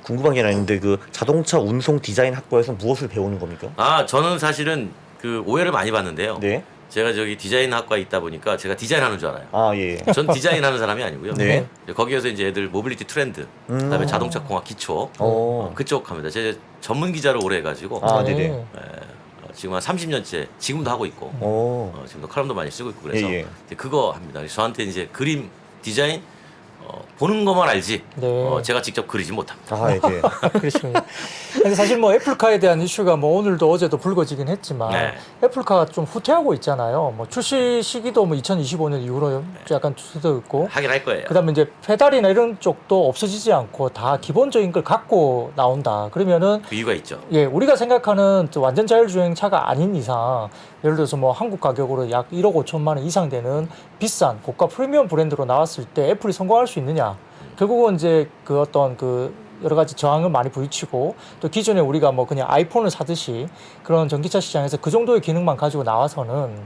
궁금한 게 하나 있는데 그 자동차 운송 디자인 학과에서 무엇을 배우는 겁니까? 아 저는 사실은 그 오해를 많이 받는데요. 네. 제가 저기 디자인 학과에 있다 보니까 제가 디자인하는 줄 알아요. 아 예. 전 디자인하는 사람이 아니고요. 네. 거기에서 이제 애들 모빌리티 트렌드, 그다음에 자동차 공학 기초 그쪽 합니다. 제가 전문 기자를 오래 해가지고 아 네네. 지금 한 30년째 지금도 하고 있고 지금도 칼럼도 많이 쓰고 있고 그래서 예, 예. 이제 그거 합니다. 저한테 이제 그림 디자인 보는 것만 알지 네. 제가 직접 그리지 못합니다. 아 예. 그렇습니다. 근데 사실 뭐 애플카에 대한 이슈가 뭐 오늘도 어제도 불거지긴 했지만 네. 애플카가 좀 후퇴하고 있잖아요. 뭐 출시 시기도 뭐 2025년 이후로 약간 추세도 있고 하긴 할 거예요. 그다음에 이제 페달이나 이런 쪽도 없어지지 않고 다 기본적인 걸 갖고 나온다. 그러면은 그 이유가 있죠. 예, 우리가 생각하는 또 완전 자율주행 차가 아닌 이상 예를 들어서 뭐 한국 가격으로 약 1억 5천만 원 이상 되는 비싼 고가 프리미엄 브랜드로 나왔을 때 애플이 성공할 수 있느냐. 결국은 이제 그 어떤 그 여러 가지 저항을 많이 부딪히고 또 기존에 우리가 뭐 그냥 아이폰을 사듯이 그런 전기차 시장에서 그 정도의 기능만 가지고 나와서는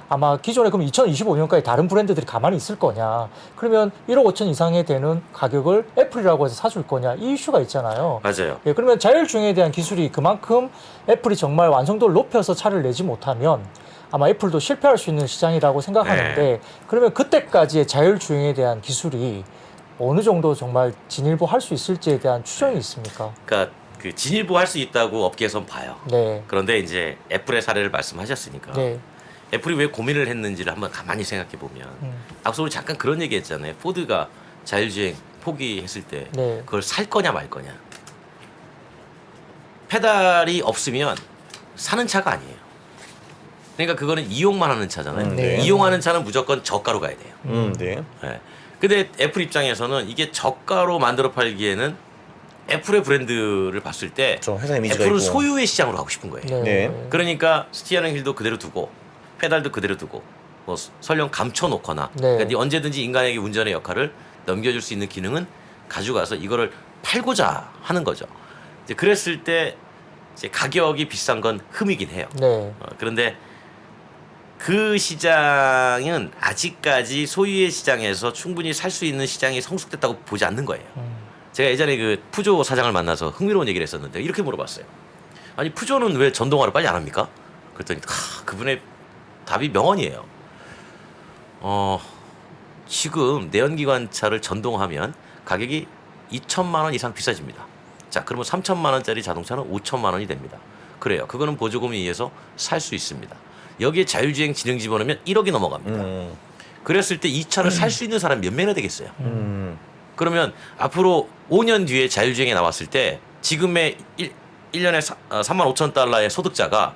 아마 기존에 그럼 2025년까지 다른 브랜드들이 가만히 있을 거냐. 그러면 1억 5천 이상에 되는 가격을 애플이라고 해서 사줄 거냐. 이 이슈가 있잖아요. 맞아요. 예, 그러면 자율주행에 대한 기술이 그만큼 애플이 정말 완성도를 높여서 차를 내지 못하면 아마 애플도 실패할 수 있는 시장이라고 생각하는데 그러면 그때까지의 자율주행에 대한 기술이 어느 정도 정말 진일보할 수 있을지에 대한 추정이 있습니까? 그러니까 그 진일보할 수 있다고 업계에선 봐요. 네. 그런데 이제 애플의 사례를 말씀하셨으니까 네. 애플이 왜 고민을 했는지를 한번 가만히 생각해 보면 앞서 우리 잠깐 그런 얘기했잖아요. 포드가 자율주행 포기했을 때 네. 그걸 살 거냐 말 거냐. 페달이 없으면 사는 차가 아니에요. 그러니까 그거는 이용만 하는 차잖아요. 네. 이용하는 차는 무조건 저가로 가야 돼요. 네. 네. 근데 애플 입장에서는 이게 저가로 만들어 팔기에는 애플의 브랜드를 봤을 때 저 회사 이미지가 애플은 있고. 소유의 시장으로 가고 싶은 거예요. 네. 네. 그러니까 스티어링 휠도 그대로 두고 페달도 그대로 두고 뭐 설령 감춰놓거나 네. 그러니까 언제든지 인간에게 운전의 역할을 넘겨줄 수 있는 기능은 가져가서 이거를 팔고자 하는 거죠. 이제 그랬을 때 이제 가격이 비싼 건 흠이긴 해요. 네. 그런데 그 시장은 아직까지 소유의 시장에서 충분히 살 수 있는 시장이 성숙됐다고 보지 않는 거예요. 제가 예전에 그 푸조 사장을 만나서 흥미로운 얘기를 했었는데 이렇게 물어봤어요. 아니 푸조는 왜 전동화를 빨리 안 합니까? 그랬더니 그분의 답이 명언이에요. 지금 내연기관차를 전동하면 가격이 2천만 원 이상 비싸집니다. 자, 그러면 3천만 원짜리 자동차는 5천만 원이 됩니다. 그래요. 그거는 보조금에 의해서 살 수 있습니다. 여기에 자율주행 지능 집어넣으면 1억이 넘어갑니다. 그랬을 때 이 차를 살 수 있는 사람이 몇 명이나 되겠어요. 그러면 앞으로 5년 뒤에 자율주행에 나왔을 때 지금의 1년에 3만 5천 달러의 소득자가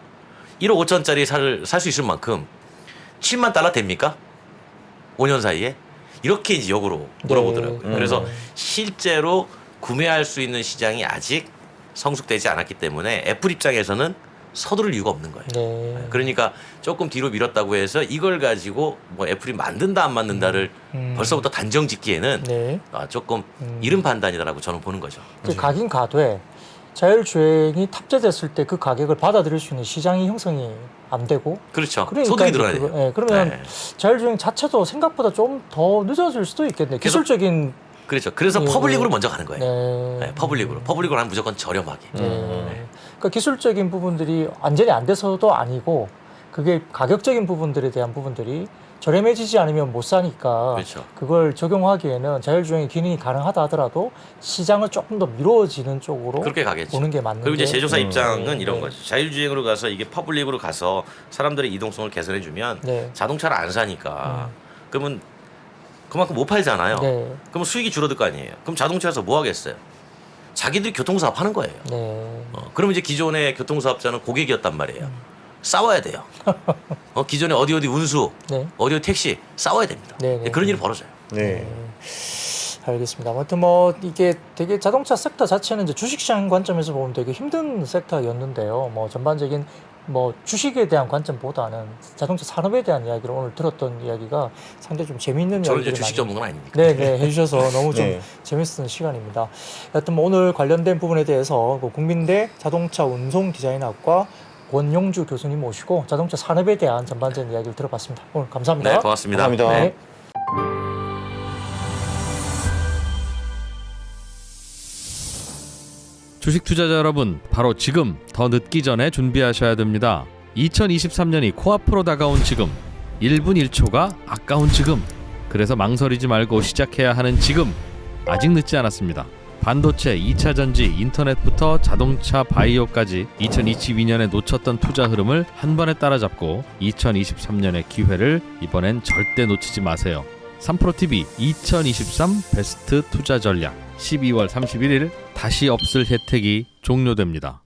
1억 5천짜리 살 수 있을 만큼 7만 달러 됩니까? 5년 사이에? 이렇게 이제 역으로 물어보더라고요. 그래서 실제로 구매할 수 있는 시장이 아직 성숙되지 않았기 때문에 애플 입장에서는 서두를 이유가 없는 거예요. 네. 그러니까 조금 뒤로 미뤘다고 해서 이걸 가지고 뭐 애플이 만든다 안 만든다를 벌써부터 단정 짓기에는 네. 조금 이른 판단이다라고 저는 보는 거죠. 그 가긴 가되 자율주행이 탑재됐을 때 그 가격을 받아들일 수 있는 시장이 형성이 안 되고 그렇죠. 그러니까 소득이 이제 늘어나야 돼요. 예, 그러면 네. 자율주행 자체도 생각보다 좀 더 늦어질 수도 있겠네요. 기술적인 그렇죠. 그래서 예, 퍼블릭으로 먼저 가는 거예요. 네. 네, 퍼블릭으로 하면 무조건 저렴하게. 네. 그러니까 기술적인 부분들이 완전히 안 돼서도 아니고 그게 가격적인 부분들에 대한 부분들이 저렴해지지 않으면 못 사니까 그렇죠. 그걸 적용하기에는 자율주행의 기능이 가능하다 하더라도 시장을 조금 더 미뤄지는 쪽으로 그렇게 가겠죠. 보는 게 맞는 그리고 이제 게 제조사 입장은 이런 네. 거죠. 자율주행으로 가서 이게 퍼블릭으로 가서 사람들의 이동성을 개선해주면 네. 자동차를 안 사니까 그러면 그만큼 못 팔잖아요. 네. 그러면 수익이 줄어들 거 아니에요. 그럼 자동차에서 뭐 하겠어요? 자기들이 교통사업 하는 거예요. 네. 그러면 이제 기존의 교통사업자는 고객이었단 말이에요. 싸워야 돼요. 기존에 어디 운수, 네. 어디 택시 싸워야 됩니다. 네, 네. 그런 일이 벌어져요. 네. 알겠습니다. 아무튼 뭐 이게 되게 자동차 섹터 자체는 이제 주식시장 관점에서 보면 되게 힘든 섹터였는데요. 뭐 전반적인 뭐 주식에 대한 관점보다는 자동차 산업에 대한 이야기를 오늘 들었던 이야기가 상당히 좀 재미있는 저는 이제 이야기를 주식 전문가는 아닙니까? 네네 해주셔서 너무 좀 네. 재밌었던 시간입니다. 여튼 뭐 오늘 관련된 부분에 대해서 그 국민대 자동차 운송 디자인학과 권용주 교수님 모시고 자동차 산업에 대한 전반적인 이야기를 들어봤습니다. 오늘 감사합니다. 네, 고맙습니다. 감사합니다. 네. 주식 투자자 여러분, 바로 지금 더 늦기 전에 준비하셔야 됩니다. 2023년이 코앞으로 다가온 지금, 1분 1초가 아까운 지금, 그래서 망설이지 말고 시작해야 하는 지금, 아직 늦지 않았습니다. 반도체, 2차 전지, 인터넷부터 자동차, 바이오까지 2022년에 놓쳤던 투자 흐름을 한 번에 따라잡고 2023년의 기회를 이번엔 절대 놓치지 마세요. 3프로TV 2023 베스트 투자 전략 12월 31일 다시 없을 혜택이 종료됩니다.